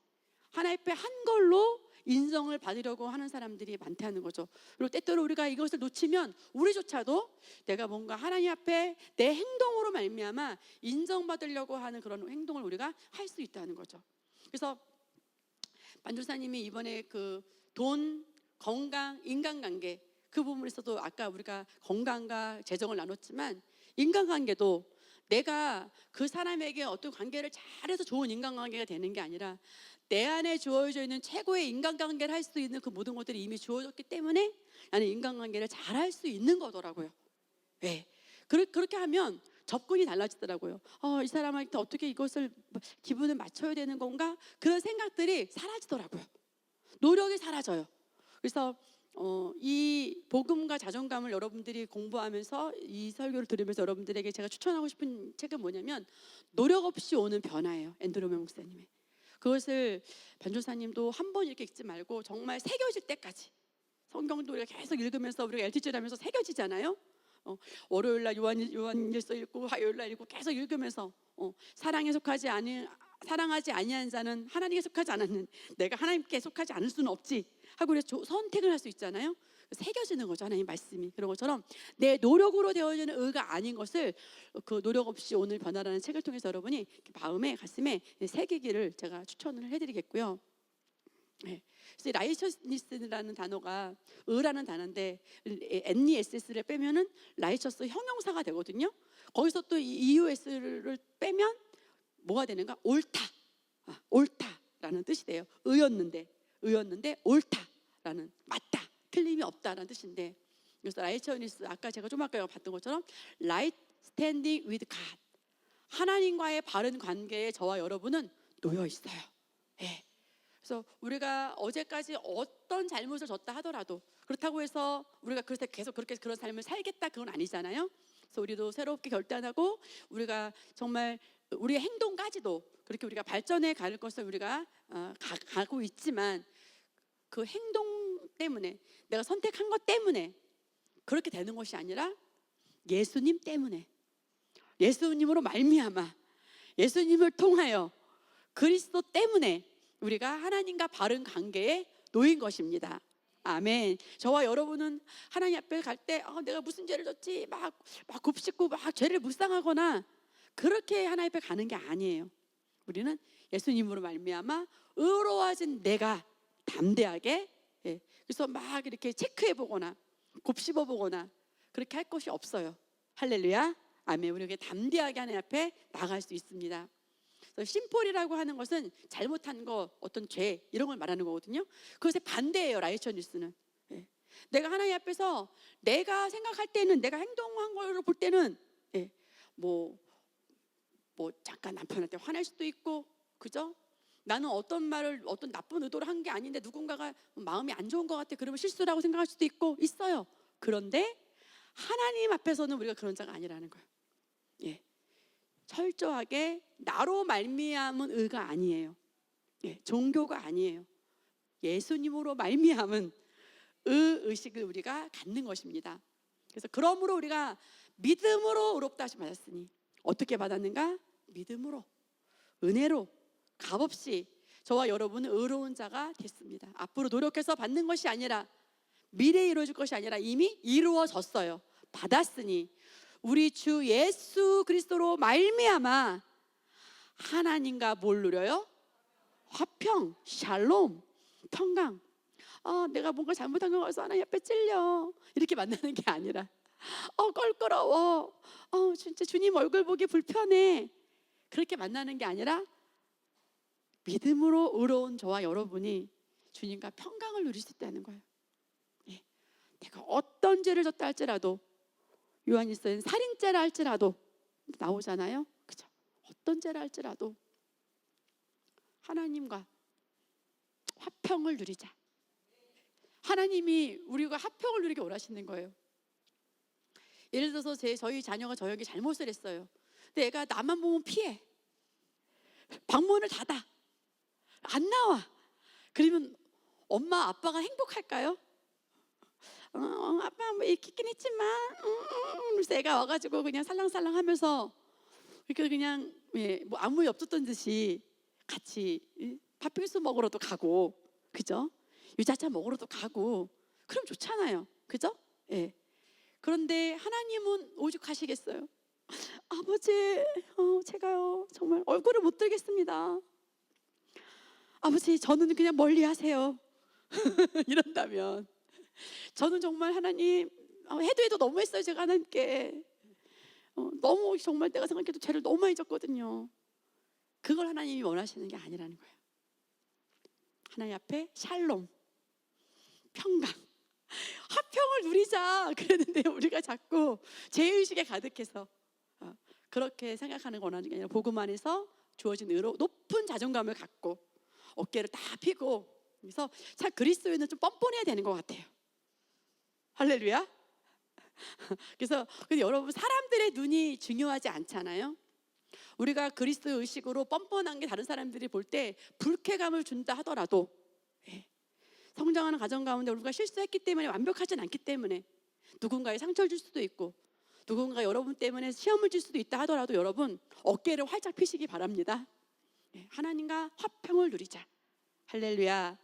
하나님 앞에 한 걸로 인정을 받으려고 하는 사람들이 많다는 거죠. 그리고 때때로 우리가 이것을 놓치면 우리조차도 내가 뭔가 하나님 앞에 내 행동으로 말미암아 인정받으려고 하는 그런 행동을 우리가 할 수 있다는 거죠. 그래서 반주사님이 이번에 그 돈, 건강, 인간관계 그 부분에서도 아까 우리가 건강과 재정을 나눴지만 인간관계도 내가 그 사람에게 어떤 관계를 잘해서 좋은 인간관계가 되는 게 아니라 내 안에 주어져 있는 최고의 인간관계를 할 수 있는 그 모든 것들이 이미 주어졌기 때문에 나는 인간관계를 잘할 수 있는 거더라고요. 네. 그렇게 하면 접근이 달라지더라고요. 이 사람한테 어떻게 이것을 기분을 맞춰야 되는 건가? 그런 생각들이 사라지더라고요. 노력이 사라져요. 그래서 이 복음과 자존감을 여러분들이 공부하면서 이 설교를 들으면서 여러분들에게 제가 추천하고 싶은 책은 뭐냐면 노력 없이 오는 변화예요. 앤드루 목사님의. 그것을 변조사님도 한 번 이렇게 읽지 말고 정말 새겨질 때까지, 성경도 우리가 계속 읽으면서 우리가 LTG를 하면서 새겨지잖아요. 월요일날 요한일서 읽고 화요일날 읽고 계속 읽으면서 사랑하지 아니한 자는 하나님께 속하지 않았는, 내가 하나님께 속하지 않을 수는 없지 하고 그래서 선택을 할 수 있잖아요. 새겨지는 거죠, 하나님 말씀이. 그런 것처럼 내 노력으로 되어지는 의가 아닌 것을 그 노력 없이 오늘 변화라는 책을 통해서 여러분이 마음에 가슴에 새기기를 제가 추천을 해드리겠고요. 네. 그래서 라이처니스라는 단어가 의라는 단어인데 NESS를 빼면은 라이처스 형용사가 되거든요. 거기서 또 EUS를 빼면 뭐가 되는가? 옳다. 옳다라는 뜻이 돼요. 의였는데 옳다라는, 맞다, 틀림이 없다라는 뜻인데, 그래서 라이처니스, 아까 제가 좀 아까 봤던 것처럼 right standing with God, 하나님과의 바른 관계에 저와 여러분은 놓여 있어요. 네. 그래서 우리가 어제까지 어떤 잘못을 졌다 하더라도 그렇다고 해서 우리가 그래서 계속 그렇게 그런 삶을 살겠다, 그건 아니잖아요. 그래서 우리도 새롭게 결단하고 우리가 정말 우리의 행동까지도 그렇게 우리가 발전해 갈 것을 우리가 가고 있지만 그 행동 때문에, 내가 선택한 것 때문에 그렇게 되는 것이 아니라 예수님 때문에, 예수님으로 말미암아, 예수님을 통하여, 그리스도 때문에 우리가 하나님과 바른 관계에 놓인 것입니다. 아멘. 저와 여러분은 하나님 앞에 갈 때 내가 무슨 죄를 졌지 막 곱씹고 막 죄를 묵상하거나 그렇게 하나님 앞에 가는 게 아니에요. 우리는 예수님으로 말미암아 의로워진 내가 담대하게, 그래서 막 이렇게 체크해 보거나 곱씹어 보거나 그렇게 할 것이 없어요. 할렐루야. 아멘. 우리에게 담대하게 하나님 앞에 나갈 수 있습니다. 심폴이라고 하는 것은 잘못한 거, 어떤 죄 이런 걸 말하는 거거든요. 그것의 반대예요, 라이처니스는. 내가 하나님 앞에서 내가 생각할 때는, 내가 행동한 걸 볼 때는 뭐 잠깐 남편한테 화낼 수도 있고, 그죠? 나는 어떤 말을 어떤 나쁜 의도로 한 게 아닌데 누군가가 마음이 안 좋은 것 같아, 그러면 실수라고 생각할 수도 있어요. 그런데 하나님 앞에서는 우리가 그런 자가 아니라는 거예요. 철저하게 나로 말미암은 의가 아니에요. 종교가 아니에요. 예수님으로 말미암은 의식을 우리가 갖는 것입니다. 그래서 그러므로 우리가 믿음으로 의롭다 하심 받았으니, 어떻게 받았는가? 믿음으로, 은혜로, 값없이 저와 여러분은 의로운 자가 됐습니다. 앞으로 노력해서 받는 것이 아니라, 미래에 이루어질 것이 아니라 이미 이루어졌어요. 받았으니 우리 주 예수 그리스도로 말미암아 하나님과 뭘 누려요? 화평, 샬롬, 평강. 내가 뭔가 잘못한 거 같아서 하나님 앞에 찔려, 이렇게 만나는 게 아니라 껄끄러워, 진짜 주님 얼굴 보기 불편해, 그렇게 만나는 게 아니라 믿음으로 의로운 저와 여러분이 주님과 평강을 누릴 수 있다는 거예요. 내가 어떤 죄를 졌다 할지라도, 요한일서엔 살인죄라 할지라도 나오잖아요. 그죠? 어떤 죄라 할지라도 하나님과 화평을 누리자. 하나님이 우리가 화평을 누리게 원하시는 거예요. 예를 들어서 저희 자녀가 저에게 잘못을 했어요. 근데 애가 나만 보면 피해, 방문을 닫아, 안 나와. 그러면 엄마 아빠가 행복할까요? 아빠 뭐 있긴 했지만 그래서 애가 와가지고 그냥 살랑살랑 하면서 그냥 뭐 아무 일 없었던 듯이 같이 팥빙수 먹으러도 가고, 그죠? 유자차 먹으러도 가고 그럼 좋잖아요. 그죠? 예. 그런데 하나님은 오죽하시겠어요? 아버지, 제가요 정말 얼굴을 못 들겠습니다. 아버지, 저는 그냥 멀리 하세요. 이런다면 저는 정말 하나님, 해도 너무 했어요. 제가 하나님께 너무 정말 내가 생각해도 죄를 너무 많이 졌거든요. 그걸 하나님이 원하시는 게 아니라는 거예요. 하나님 앞에 샬롬, 평강, 화평을 누리자 그랬는데 우리가 자꾸 죄의식에 가득해서 그렇게 생각하는 거 원하는 게 아니라 복음 안에서 주어진 의로 높은 자존감을 갖고 어깨를 다 펴고, 그래서 참 그리스도인은 좀 뻔뻔해야 되는 것 같아요. 할렐루야. 그래서 여러분, 사람들의 눈이 중요하지 않잖아요. 우리가 그리스도 의식으로 뻔뻔한 게 다른 사람들이 볼 때 불쾌감을 준다 하더라도, 성장하는 과정 가운데 우리가 실수했기 때문에, 완벽하진 않기 때문에 누군가에 상처를 줄 수도 있고 누군가 여러분 때문에 시험을 줄 수도 있다 하더라도 여러분 어깨를 활짝 펴시기 바랍니다. 하나님과 화평을 누리자. 할렐루야.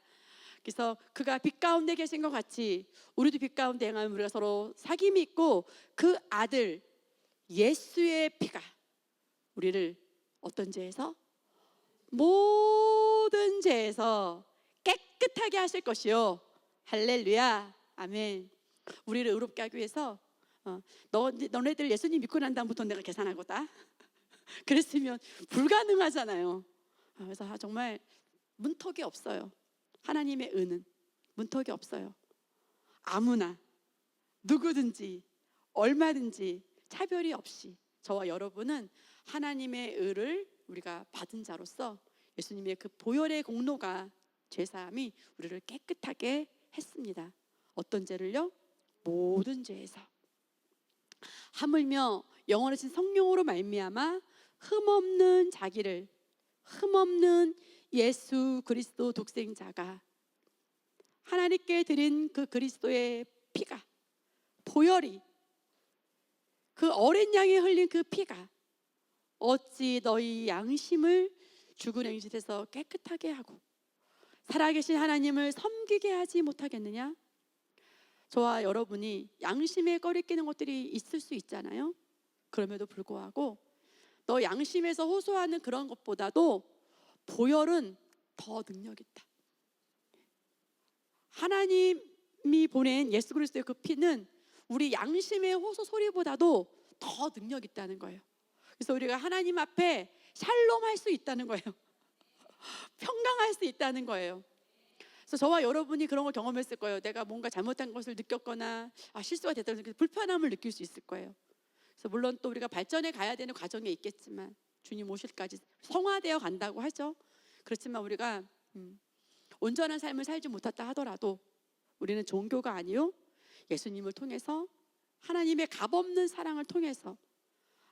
그래서 그가 빛 가운데 계신 것 같이 우리도 빛 가운데 행하면 우리가 서로 사귐이 있고, 그 아들 예수의 피가 우리를 어떤 죄에서? 모든 죄에서 깨끗하게 하실 것이요. 할렐루야. 아멘. 우리를 의롭게 하기 위해서 너네들 예수님 믿고 난 다음부터 내가 계산하고다. 그랬으면 불가능하잖아요. 그래서 정말 문턱이 없어요. 하나님의 은은 문턱이 없어요. 아무나 누구든지 얼마든지 차별이 없이 저와 여러분은 하나님의 의를 우리가 받은 자로서 예수님의 그 보혈의 공로가, 죄사함이 우리를 깨끗하게 했습니다. 어떤 죄를요? 모든 죄에서. 하물며 영원하신 성령으로 말미암아 흠없는 자기를, 흠없는 예수 그리스도 독생자가 하나님께 드린 그 그리스도의 피가, 보혈이, 그 어린 양이 흘린 그 피가 어찌 너희 양심을 죽은 행실에서 깨끗하게 하고 살아계신 하나님을 섬기게 하지 못하겠느냐? 저와 여러분이 양심에 꺼리끼는 것들이 있을 수 있잖아요. 그럼에도 불구하고 너 양심에서 호소하는 그런 것보다도 보혈은 더 능력 있다. 하나님이 보낸 예수 그리스도의 그 피는 우리 양심의 호소 소리보다도 더 능력 있다는 거예요. 그래서 우리가 하나님 앞에 샬롬할 수 있다는 거예요. 평강할 수 있다는 거예요. 그래서 저와 여러분이 그런 걸 경험했을 거예요. 내가 뭔가 잘못한 것을 느꼈거나 실수가 됐다는 불편함을 느낄 수 있을 거예요. 그래서 물론 또 우리가 발전해 가야 되는 과정에 있겠지만, 주님 오실까지 성화되어 간다고 하죠. 그렇지만 우리가 온전한 삶을 살지 못했다 하더라도 우리는 종교가 아니요, 예수님을 통해서, 하나님의 값없는 사랑을 통해서,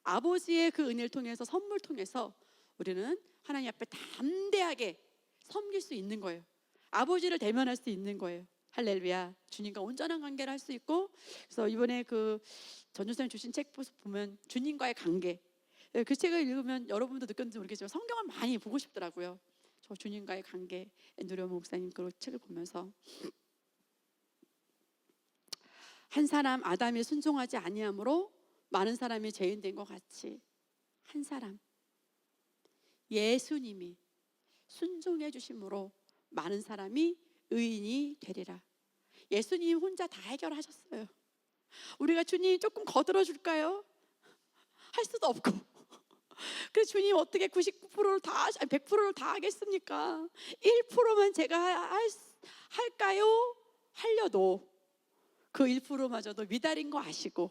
아버지의 그 은혜를 통해서, 선물 통해서 우리는 하나님 앞에 담대하게 섬길 수 있는 거예요. 아버지를 대면할 수 있는 거예요. 할렐루야. 주님과 온전한 관계를 할 수 있고, 그래서 이번에 그 전주선생님 주신 책 보면 주님과의 관계, 그 책을 읽으면 여러분도 느꼈는지 모르겠지만 성경을 많이 보고 싶더라고요. 저 주님과의 관계, 앤드류 목사님 그 책을 보면서 한 사람 아담이 순종하지 아니함으로 많은 사람이 죄인 된 것 같이 한 사람 예수님이 순종해 주심으로 많은 사람이 의인이 되리라. 예수님 혼자 다 해결하셨어요. 우리가 주님 조금 거들어 줄까요? 할 수도 없고. 그래서 주님 어떻게 99%를 다, 100%를 다 하겠습니까? 1%만 제가 할까요? 하려도 그 1%마저도 미달인 거 아시고,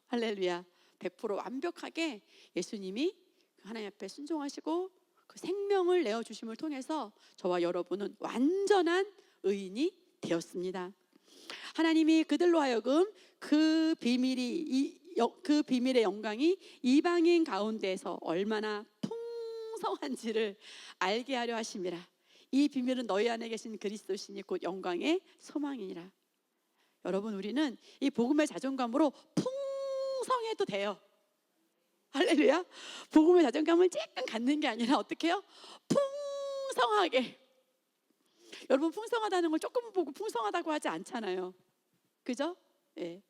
할렐루야, 100% 완벽하게 예수님이 하나님 앞에 순종하시고 그 생명을 내어주심을 통해서 저와 여러분은 완전한 의인이 되었습니다. 하나님이 그들로 하여금 그 비밀의 영광이 이방인 가운데에서 얼마나 풍성한지를 알게 하려 하심이라. 이 비밀은 너희 안에 계신 그리스도시니 곧 영광의 소망이니라. 여러분, 우리는 이 복음의 자존감으로 풍성해도 돼요. 할렐루야. 복음의 자존감을 조금 갖는 게 아니라 어떻게 해요? 풍성하게. 여러분 풍성하다는 걸 조금 보고 풍성하다고 하지 않잖아요. 그죠? 예.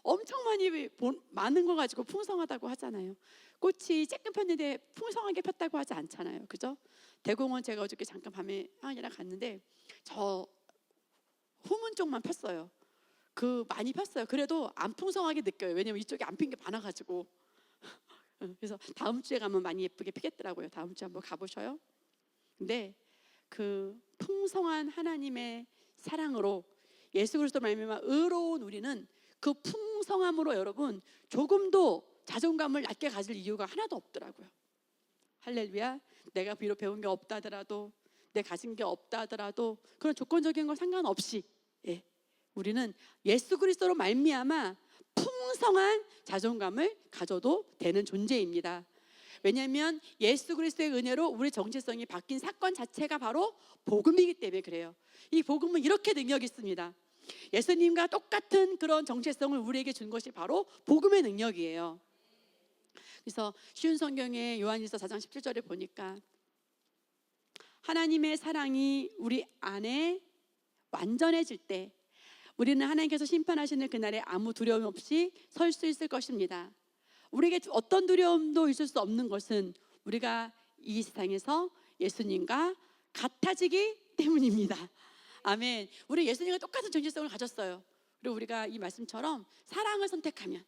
엄청 많은 거 가지고 풍성하다고 하잖아요. 꽃이 쬐끔 폈는데 풍성하게 폈다고 하지 않잖아요. 그죠? 대공원 제가 어저께 잠깐 밤에 하은이랑 갔는데 저 후문 쪽만 폈어요. 많이 폈어요. 그래도 안 풍성하게 느껴요. 왜냐면 이쪽에 안 핀 게 많아가지고. 그래서 다음 주에 가면 많이 예쁘게 피겠더라고요. 다음 주에 한번 가보셔요. 근데 그 풍성한 하나님의 사랑으로 예수 그리스도 말미암아 의로운 우리는 그 풍성함으로 여러분 조금도 자존감을 낮게 가질 이유가 하나도 없더라고요. 할렐루야. 내가 비록 배운 게 없다 하더라도, 내 가진 게 없다 하더라도 그런 조건적인 건 상관없이, 예, 우리는 예수 그리스도로 말미암아 풍성한 자존감을 가져도 되는 존재입니다. 왜냐하면 예수 그리스도의 은혜로 우리 정체성이 바뀐 사건 자체가 바로 복음이기 때문에 그래요. 이 복음은 이렇게 능력이 있습니다. 예수님과 똑같은 그런 정체성을 우리에게 준 것이 바로 복음의 능력이에요. 그래서 쉬운 성경의 요한일서 4장 17절에 보니까 하나님의 사랑이 우리 안에 완전해질 때 우리는 하나님께서 심판하시는 그날에 아무 두려움 없이 설 수 있을 것입니다. 우리에게 어떤 두려움도 있을 수 없는 것은 우리가 이 세상에서 예수님과 같아지기 때문입니다. 아멘. 우리 예수님과 똑같은 정체성을 가졌어요. 그리고 우리가 이 말씀처럼 사랑을 선택하면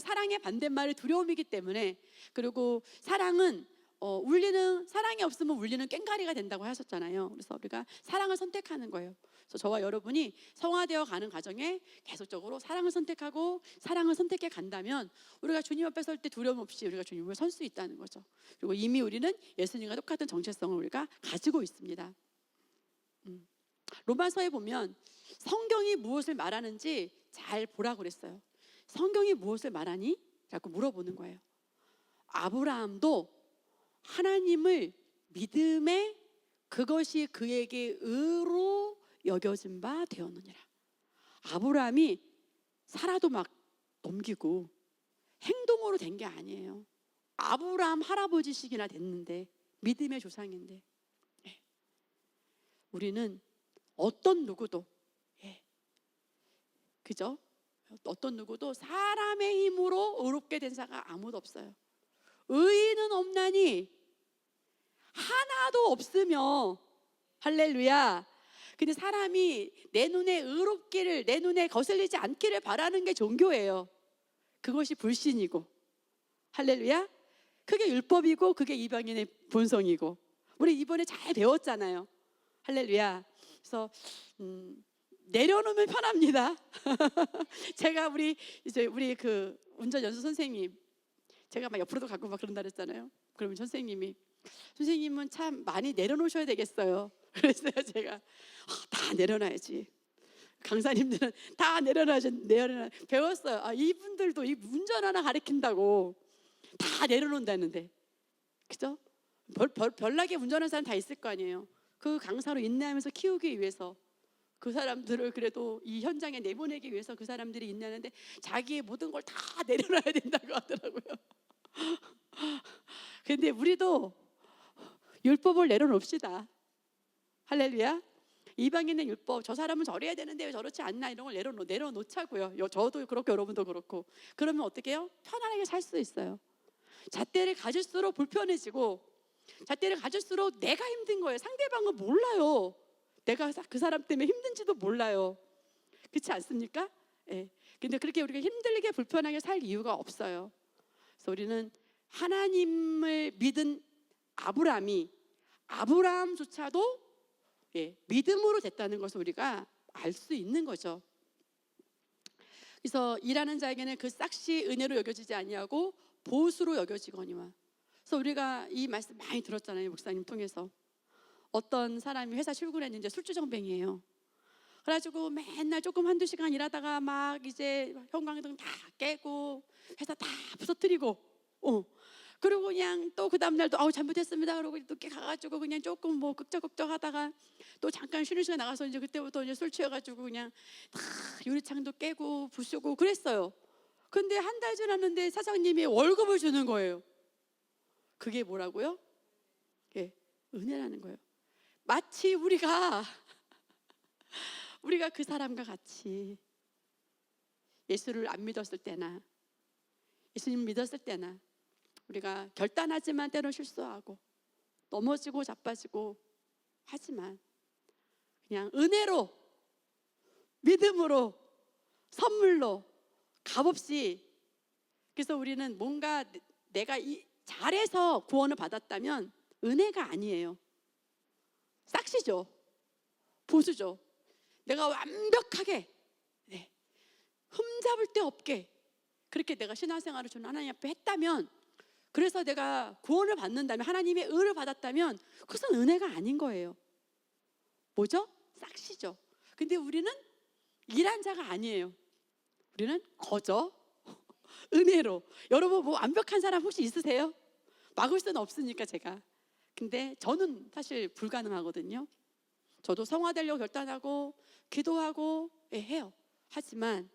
사랑의 반대말이 두려움이기 때문에, 그리고 사랑은 사랑이 없으면 울리는 꽹과리가 된다고 하셨잖아요. 그래서 우리가 사랑을 선택하는 거예요. 그래서 저와 여러분이 성화되어 가는 과정에 계속적으로 사랑을 선택하고 사랑을 선택해 간다면 우리가 주님 앞에 설 때 두려움 없이 우리가 주님을 설 수 있다는 거죠. 그리고 이미 우리는 예수님과 똑같은 정체성을 우리가 가지고 있습니다. 로마서에 보면 성경이 무엇을 말하는지 잘 보라고 그랬어요. 성경이 무엇을 말하니? 라고 물어보는 거예요. 아브라함도 하나님을 믿음에 그것이 그에게 의로 여겨진 바 되었느니라. 아브라함이 살아도 막 넘기고 행동으로 된 게 아니에요. 아브라함 할아버지식이나 됐는데, 믿음의 조상인데, 우리는 어떤 누구도, 그죠? 어떤 누구도 사람의 힘으로 의롭게 된 자가 아무도 없어요. 의인은 없나니 하나도 없으며, 할렐루야. 근데 사람이 내 눈에 의롭기를, 내 눈에 거슬리지 않기를 바라는 게 종교예요. 그것이 불신이고, 할렐루야. 그게 율법이고 그게 이방인의 본성이고, 우리 이번에 잘 배웠잖아요. 할렐루야. 그래서 내려놓으면 편합니다. 제가 우리 그 운전 연수 선생님, 제가 막 옆으로도 가고 막 그런다 그랬잖아요. 그러면 선생님은 참 많이 내려놓으셔야 되겠어요. 그랬어요. 제가 다 내려놔야지. 강사님들은 다 내려놔 배웠어요. 이분들도 이 운전 하나 가르친다고 다 내려놓는다는데, 그죠? 별나게 운전하는 사람 다 있을 거 아니에요. 그 강사로 인내하면서 키우기 위해서, 그 사람들을 그래도 이 현장에 내보내기 위해서 그 사람들이 인내하는데 자기의 모든 걸 다 내려놔야 된다고 하더라고요. 근데 우리도 율법을 내려놓읍시다. 할렐루야. 이방인의 율법, 저 사람은 저래야 되는데 왜 저렇지 않나, 이런 걸 내려놓자고요. 저도 그렇고 여러분도 그렇고. 그러면 어떻게 해요? 편안하게 살 수 있어요. 잣대를 가질수록 불편해지고, 잣대를 가질수록 내가 힘든 거예요. 상대방은 몰라요. 내가 그 사람 때문에 힘든지도 몰라요. 그렇지 않습니까? 예. 근데 그렇게 우리가 힘들게 불편하게 살 이유가 없어요. 그래서 우리는 하나님을 믿은 아브라함조차도 믿음으로 됐다는 것을 우리가 알 수 있는 거죠. 그래서 일하는 자에게는 그 싹시 은혜로 여겨지지 아니하고 보수로 여겨지거니와. 그래서 우리가 이 말씀 많이 들었잖아요. 목사님 통해서. 어떤 사람이 회사 출근했는데 술주정뱅이에요. 그래가지고 맨날 조금 한두 시간 일하다가 막 이제 형광등 다 깨고 회사 다 부서뜨리고, 그리고 그냥 또 그 다음날도 잘못했습니다 그러고 늦게 가가지고 그냥 조금 뭐 극적극적 하다가 또 잠깐 쉬는 시간 나가서 이제 그때부터 이제 술 취해가지고 그냥 다 유리창도 깨고 부수고 그랬어요. 근데 한 달 지났는데 사장님이 월급을 주는 거예요. 그게 뭐라고요? 은혜라는 거예요. 마치 우리가 그 사람과 같이 예수를 안 믿었을 때나 예수님 믿었을 때나 우리가 결단하지만 때로 실수하고 넘어지고 자빠지고 하지만 그냥 은혜로 믿음으로 선물로 값없이, 그래서 우리는 뭔가 내가 잘해서 구원을 받았다면 은혜가 아니에요. 싹시죠. 보수죠. 내가 완벽하게 흠잡을 데 없게 그렇게 내가 신앙생활을 저는 하나님 앞에 했다면, 그래서 내가 구원을 받는다면, 하나님의 의를 받았다면 그것은 은혜가 아닌 거예요. 뭐죠? 싹시죠. 근데 우리는 일한 자가 아니에요. 우리는 거저 은혜로. 여러분 뭐 완벽한 사람 혹시 있으세요? 막을 수는 없으니까 제가. 근데 저는 사실 불가능하거든요. 저도 성화되려고 결단하고 기도하고 해요. 하지만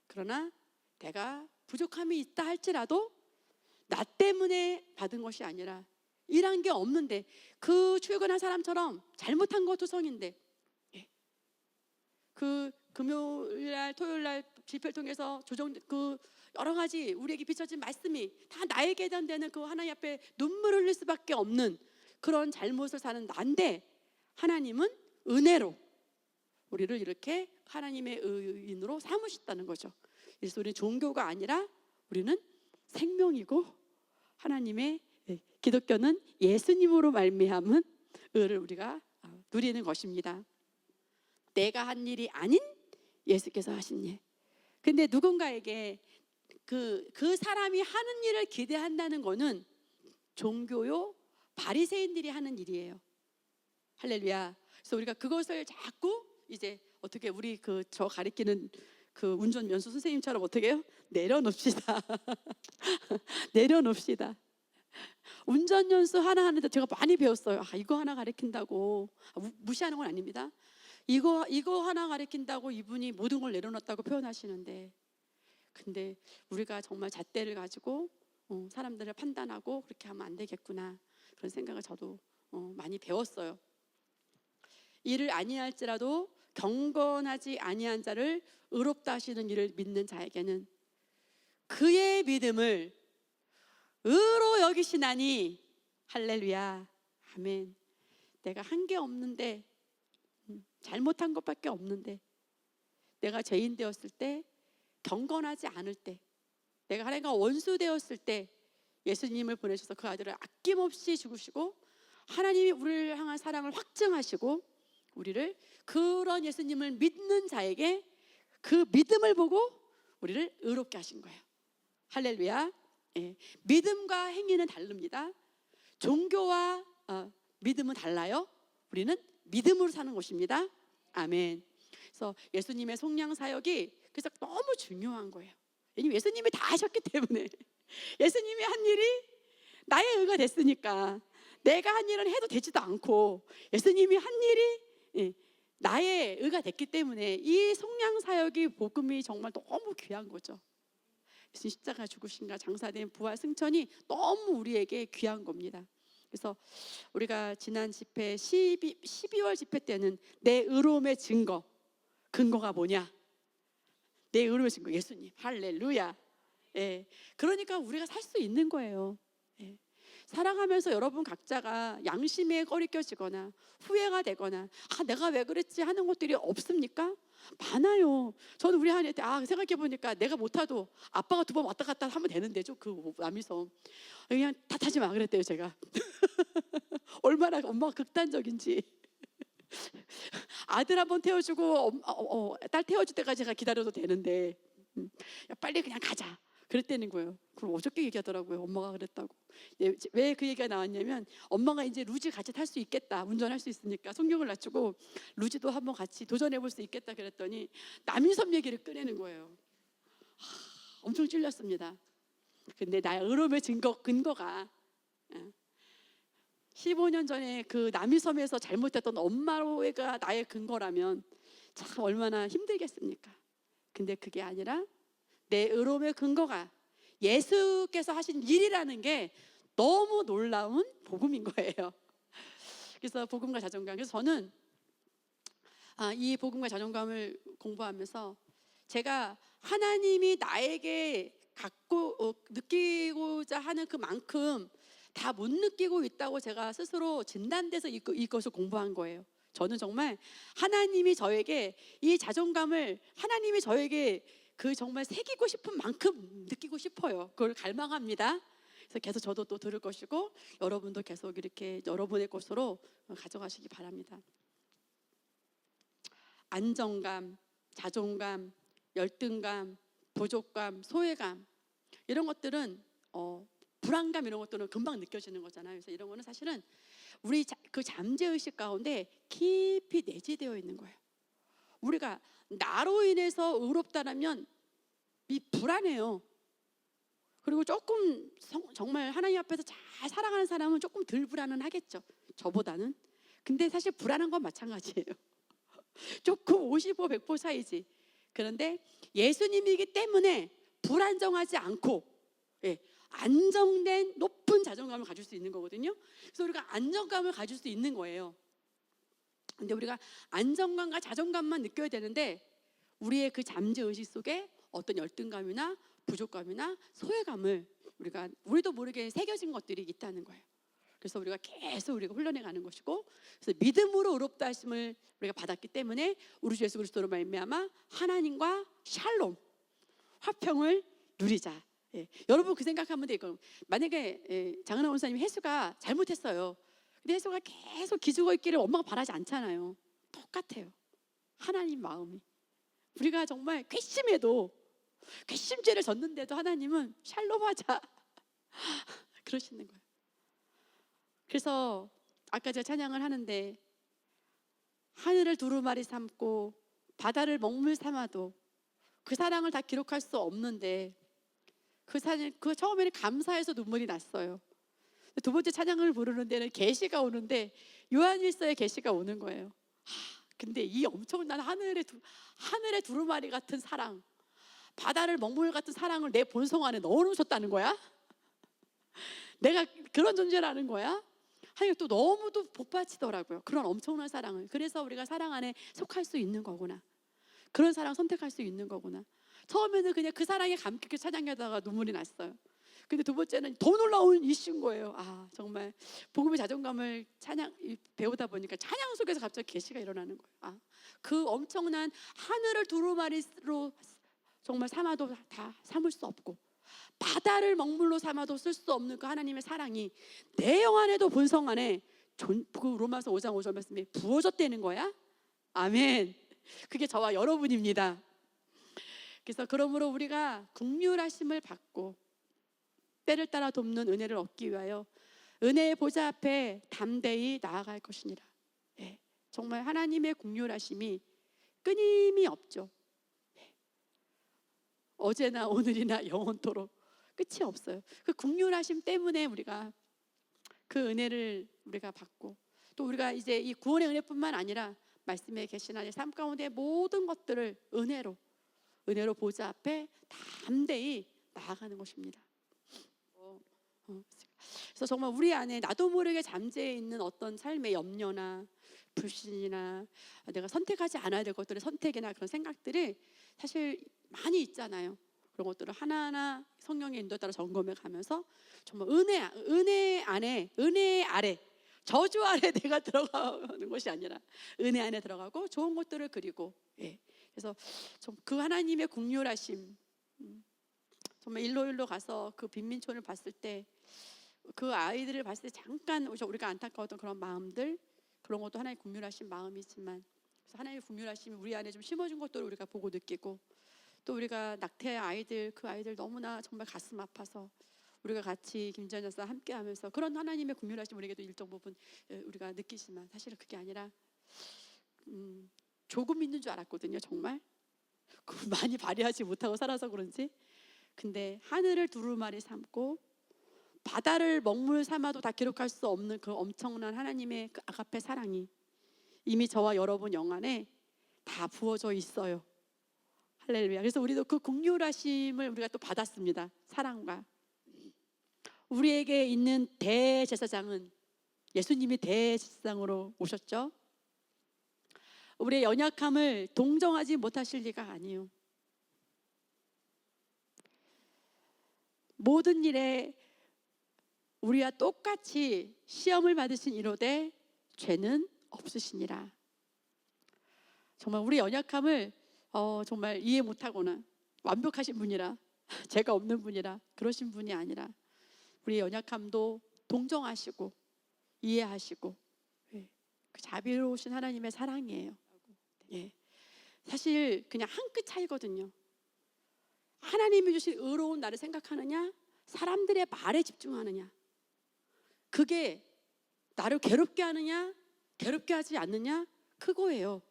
그러나 내가 부족함이 있다 할지라도 나 때문에 받은 것이 아니라 일한 게 없는데, 그 출근한 사람처럼 잘못한 것도 성인데, 그 금요일날 토요일날 집회를 통해서 그 여러 가지 우리에게 비춰진 말씀이 다 나에게 해당되는 그 하나님 앞에 눈물을 흘릴 수밖에 없는 그런 잘못을 사는 나인데, 하나님은 은혜로 우리를 이렇게 하나님의 의인으로 삼으셨다는 거죠. 그래서 우리는 종교가 아니라 우리는 생명이고, 하나님의 기독교는 예수님으로 말미암은 의를 우리가 누리는 것입니다. 내가 한 일이 아닌 예수께서 하신 일. 근데 누군가에게 그 사람이 하는 일을 기대한다는 거는 종교요 바리새인들이 하는 일이에요. 할렐루야. 그래서 우리가 그것을 자꾸 이제 어떻게 우리 저 가리키는 그 운전 연수 선생님처럼 어떻게 해요? 내려놓읍시다. 내려놓읍시다. 운전 연수 하나 하는데 제가 많이 배웠어요. 이거 하나 가리킨다고 무시하는 건 아닙니다. 이거 하나 가리킨다고 이분이 모든 걸 내려놨다고 표현하시는데, 근데 우리가 정말 잣대를 가지고 사람들을 판단하고 그렇게 하면 안 되겠구나, 그런 생각을 저도 많이 배웠어요. 이를 아니할지라도 경건하지 아니한 자를 의롭다 하시는 이를 믿는 자에게는 그의 믿음을 의로 여기시나니. 할렐루야. 아멘. 내가 한 게 없는데, 잘못한 것밖에 없는데, 내가 죄인 되었을 때, 경건하지 않을 때, 내가 하나님과 원수 되었을 때 예수님을 보내셔서 그 아들을 아낌없이 죽으시고 하나님이 우리를 향한 사랑을 확증하시고 우리를, 그런 예수님을 믿는 자에게 그 믿음을 보고 우리를 의롭게 하신 거예요. 할렐루야. 믿음과 행위는 다릅니다. 종교와 믿음은 달라요. 우리는 믿음으로 사는 것입니다. 아멘. 그래서 예수님의 속량 사역이 그래서 너무 중요한 거예요. 왜냐면 예수님이 다 하셨기 때문에. 예수님이 한 일이 나의 의가 됐으니까 내가 한 일은 해도 되지도 않고, 예수님이 한 일이 나의 의가 됐기 때문에 이 속량 사역이, 복음이 정말 너무 귀한 거죠. 십자가 죽으신가 장사된 부활 승천이 너무 우리에게 귀한 겁니다. 그래서 우리가 지난 집회 12월 집회 때는 내 의로움의 근거가 뭐냐? 내 의로움의 증거 예수님. 할렐루야. 그러니까 우리가 살 수 있는 거예요. 살아가면서 여러분 각자가 양심에 꺼리껴지거나 후회가 되거나 내가 왜 그랬지 하는 것들이 없습니까? 많아요. 저는 우리 한이 때 생각해보니까 내가 못타도 아빠가 2번 왔다 갔다 하면 되는데, 그 남이섬 그냥 다 타지 마 그랬대요 제가. 얼마나 엄마가 극단적인지. 아들 한번 태워주고 딸 태워줄 때까지 제가 기다려도 되는데, 야, 빨리 그냥 가자 그랬다는 거예요. 그럼 어저께 얘기하더라고요. 엄마가 그랬다고. 왜 그 얘기가 나왔냐면, 엄마가 이제 루지 같이 탈 수 있겠다, 운전할 수 있으니까 속력을 낮추고 루지도 한번 같이 도전해 볼 수 있겠다 그랬더니 남인섬 얘기를 꺼내는 거예요. 엄청 찔렸습니다. 근데 나의 의로움의 근거가 15년 전에 그 남이섬에서 잘못했던 엄마가 나의 근거라면 참 얼마나 힘들겠습니까? 근데 그게 아니라 내 의로움의 근거가 예수께서 하신 일이라는 게 너무 놀라운 복음인 거예요. 그래서 복음과 자존감. 그래서 저는 이 복음과 자존감을 공부하면서 제가 하나님이 나에게 느끼고자 하는 그만큼 다 못 느끼고 있다고 제가 스스로 진단돼서 이것을 공부한 거예요. 저는 정말 하나님이 저에게 이 자존감을 하나님이 저에게 그 정말 새기고 싶은 만큼 느끼고 싶어요. 그걸 갈망합니다. 그래서 계속 저도 또 들을 것이고 여러분도 계속 이렇게 여러분의 것으로 가져가시기 바랍니다. 안정감, 자존감, 열등감, 부족감, 소외감 이런 것들은 불안감 이런 것들은 금방 느껴지는 거잖아요. 그래서 이런 거는 사실은 우리 그 잠재의식 가운데 깊이 내재되어 있는 거예요. 우리가 나로 인해서 의롭다라면 불안해요. 그리고 조금 정말 하나님 앞에서 잘 살아가는 사람은 조금 덜 불안은 하겠죠, 저보다는. 근데 사실 불안한 건 마찬가지예요. 조금 55, 100% 사이지. 그런데 예수님이기 때문에 불안정하지 않고 안정된 높은 자존감을 가질 수 있는 거거든요. 그래서 우리가 안정감을 가질 수 있는 거예요. 근데 우리가 안정감과 자존감만 느껴야 되는데 우리의 그 잠재의식 속에 어떤 열등감이나 부족감이나 소외감을 우리도 모르게 새겨진 것들이 있다는 거예요. 그래서 우리가 계속 훈련해 가는 것이고, 그래서 믿음으로 의롭다 하심을 우리가 받았기 때문에 우리 주 예수 그리스도로 말미암아 하나님과 샬롬, 화평을 누리자. 여러분 그 생각하면 돼요. 만약에 장은아 원사님이 혜수가 잘못했어요. 근데 혜수가 계속 기죽어 있기를 엄마가 바라지 않잖아요. 똑같아요. 하나님 마음이. 우리가 정말 괘씸죄를 졌는데도 하나님은 샬롬하자 그러시는 거예요. 그래서 아까 제가 찬양을 하는데 하늘을 두루마리 삼고 바다를 먹물 삼아도 그 사랑을 다 기록할 수 없는데 그 처음에는 감사해서 눈물이 났어요. 두 번째 찬양을 부르는 데는 계시가 오는데 요한일서에 계시가 오는 거예요. 근데 이 엄청난 하늘의 두루마리 같은 사랑, 바다를 먹물 같은 사랑을 내 본성 안에 넣어놓으셨다는 거야? 내가 그런 존재라는 거야? 하나님 또 너무도 복받치더라고요. 그런 엄청난 사랑을. 그래서 우리가 사랑 안에 속할 수 있는 거구나. 그런 사랑 선택할 수 있는 거구나. 처음에는 그냥 그 사랑에 감격해 찬양하다가 눈물이 났어요. 근데 두 번째는 더 놀라운 이슈인 거예요. 정말 복음의 자존감을 배우다 보니까 찬양 속에서 갑자기 계시가 일어나는 거예요. 그 엄청난 하늘을 두루마리로 정말 삼아도 다 삼을 수 없고 바다를 먹물로 삼아도 쓸 수 없는 그 하나님의 사랑이 내 영 안에도 본성 안에 그 로마서 5장 5절 말씀에 부어졌다는 거야. 아멘. 그게 저와 여러분입니다. 그래서 그러므로 우리가 긍휼하심을 받고 때를 따라 돕는 은혜를 얻기 위하여 은혜의 보좌 앞에 담대히 나아갈 것이니라. 정말 하나님의 긍휼하심이 끊임이 없죠. 어제나 오늘이나 영원토록 끝이 없어요. 그 긍휼하심 때문에 우리가 그 은혜를 우리가 받고, 또 우리가 이제 이 구원의 은혜뿐만 아니라 말씀에 계신 하나님의 삶 가운데 모든 것들을 은혜로 보좌 앞에 담대히 나아가는 것입니다. 그래서 정말 우리 안에 나도 모르게 잠재해 있는 어떤 삶의 염려나 불신이나 내가 선택하지 않아야 될 것들의 선택이나 그런 생각들이 사실 많이 있잖아요. 그런 것들을 하나하나 성령의 인도에 따라 점검해 가면서 정말 은혜 아래 저주 아래 내가 들어가는 것이 아니라 은혜 안에 들어가고 좋은 것들을 그리고 그래서 그 하나님의 긍휼하심, 정말 일로 가서 그 빈민촌을 봤을 때 그 아이들을 봤을 때 잠깐 우리가 안타까웠던 그런 마음들, 그런 것도 하나님의 긍휼하신 마음이지만, 그래서 하나님의 긍휼하심이 우리 안에 좀 심어준 것들을 우리가 보고 느끼고, 또 우리가 낙태 아이들, 그 아이들 너무나 정말 가슴 아파서 우리가 같이 김전 여사 함께하면서 그런 하나님의 긍휼하심 우리에게도 일정 부분 우리가 느끼지만, 사실은 그게 아니라 조금 있는 줄 알았거든요. 정말 많이 발휘하지 못하고 살아서 그런지. 근데 하늘을 두루마리 삼고 바다를 먹물 삼아도 다 기록할 수 없는 그 엄청난 하나님의 그 아가페 사랑이 이미 저와 여러분 영 안에 다 부어져 있어요. 할렐루야. 그래서 우리도 그 긍휼하심을 우리가 또 받았습니다. 사랑과. 우리에게 있는 대제사장은 예수님이 대지상으로 오셨죠. 우리의 연약함을 동정하지 못하실 리가 아니요. 모든 일에 우리와 똑같이 시험을 받으신 이로되 죄는 없으시니라. 정말 우리 연약함을 정말 이해 못하거나 완벽하신 분이라, 죄가 없는 분이라 그러신 분이 아니라 우리의 연약함도 동정하시고 이해하시고, 그 자비로우신 하나님의 사랑이에요. 예. 사실 그냥 한 끗 차이거든요. 하나님이 주신 의로운 나를 생각하느냐, 사람들의 말에 집중하느냐, 그게 나를 괴롭게 하느냐 괴롭게 하지 않느냐, 그거예요.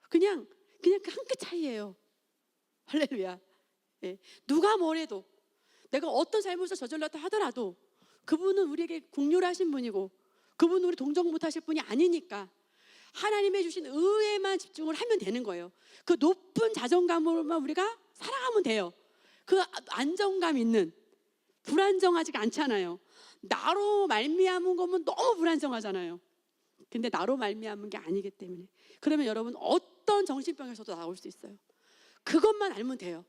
그냥 그 한 끗 차이예요. 할렐루야. 예. 누가 뭐래도, 내가 어떤 잘못을 저질렀다 하더라도 그분은 우리에게 긍휼하신 분이고 그분은 우리 동정 못하실 분이 아니니까 하나님의 주신 의에만 집중을 하면 되는 거예요. 그 높은 자존감으로만 우리가 살아가면 돼요. 그 안정감 있는, 불안정하지가 않잖아요. 나로 말미암은 거면 너무 불안정하잖아요. 근데 나로 말미암은 게 아니기 때문에, 그러면 여러분 어떤 정신병에서도 나올 수 있어요. 그것만 알면 돼요.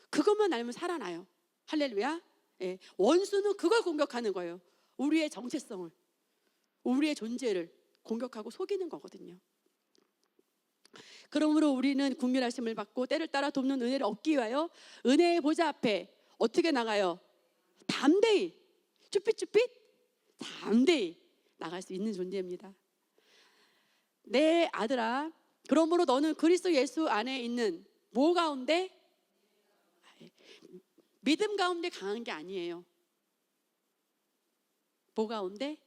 그것만 알면 살아나요. 할렐루야. 예. 원수는 그걸 공격하는 거예요. 우리의 정체성을, 우리의 존재를 공격하고 속이는 거거든요. 그러므로 우리는 긍휼하심을 받고 때를 따라 돕는 은혜를 얻기 위하여 은혜의 보좌 앞에 어떻게 나가요? 담대히, 쭈삣쭈삣 담대히 나갈 수 있는 존재입니다. 내 아들아, 그러므로 너는 그리스도 예수 안에 있는 뭐 가운데? 믿음 가운데 강한 게 아니에요. 뭐 가운데?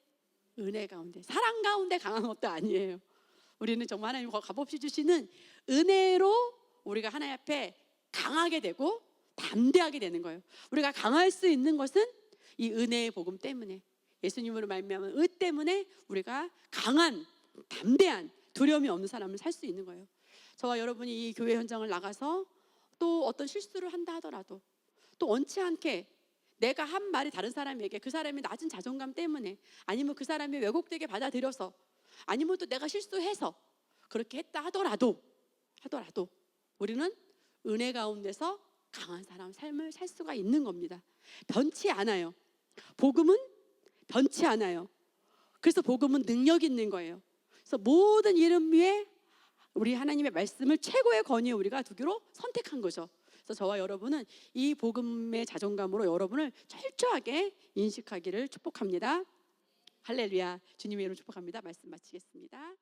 은혜 가운데, 사랑 가운데 강한 것도 아니에요. 우리는 정말 하나님 값없이 주시는 은혜로 우리가 하나님 앞에 강하게 되고 담대하게 되는 거예요. 우리가 강할 수 있는 것은 이 은혜의 복음 때문에, 예수님으로 말미암은 의 때문에 우리가 강한, 담대한, 두려움이 없는 사람을 살 수 있는 거예요. 저와 여러분이 이 교회 현장을 나가서 또 어떤 실수를 한다 하더라도, 또 원치 않게 내가 한 말이 다른 사람에게, 그 사람이 낮은 자존감 때문에, 아니면 그 사람이 왜곡되게 받아들여서, 아니면 또 내가 실수해서 그렇게 했다 하더라도 우리는 은혜 가운데서 강한 사람 삶을 살 수가 있는 겁니다. 변치 않아요. 복음은 변치 않아요. 그래서 복음은 능력 있는 거예요. 그래서 모든 이름 위에 우리 하나님의 말씀을 최고의 권위에 우리가 두기로 선택한 거죠. 그래서 저와 여러분은 이 복음의 자존감으로 여러분을 철저하게 인식하기를 축복합니다. 할렐루야. 주님의 이름으로 축복합니다. 말씀 마치겠습니다.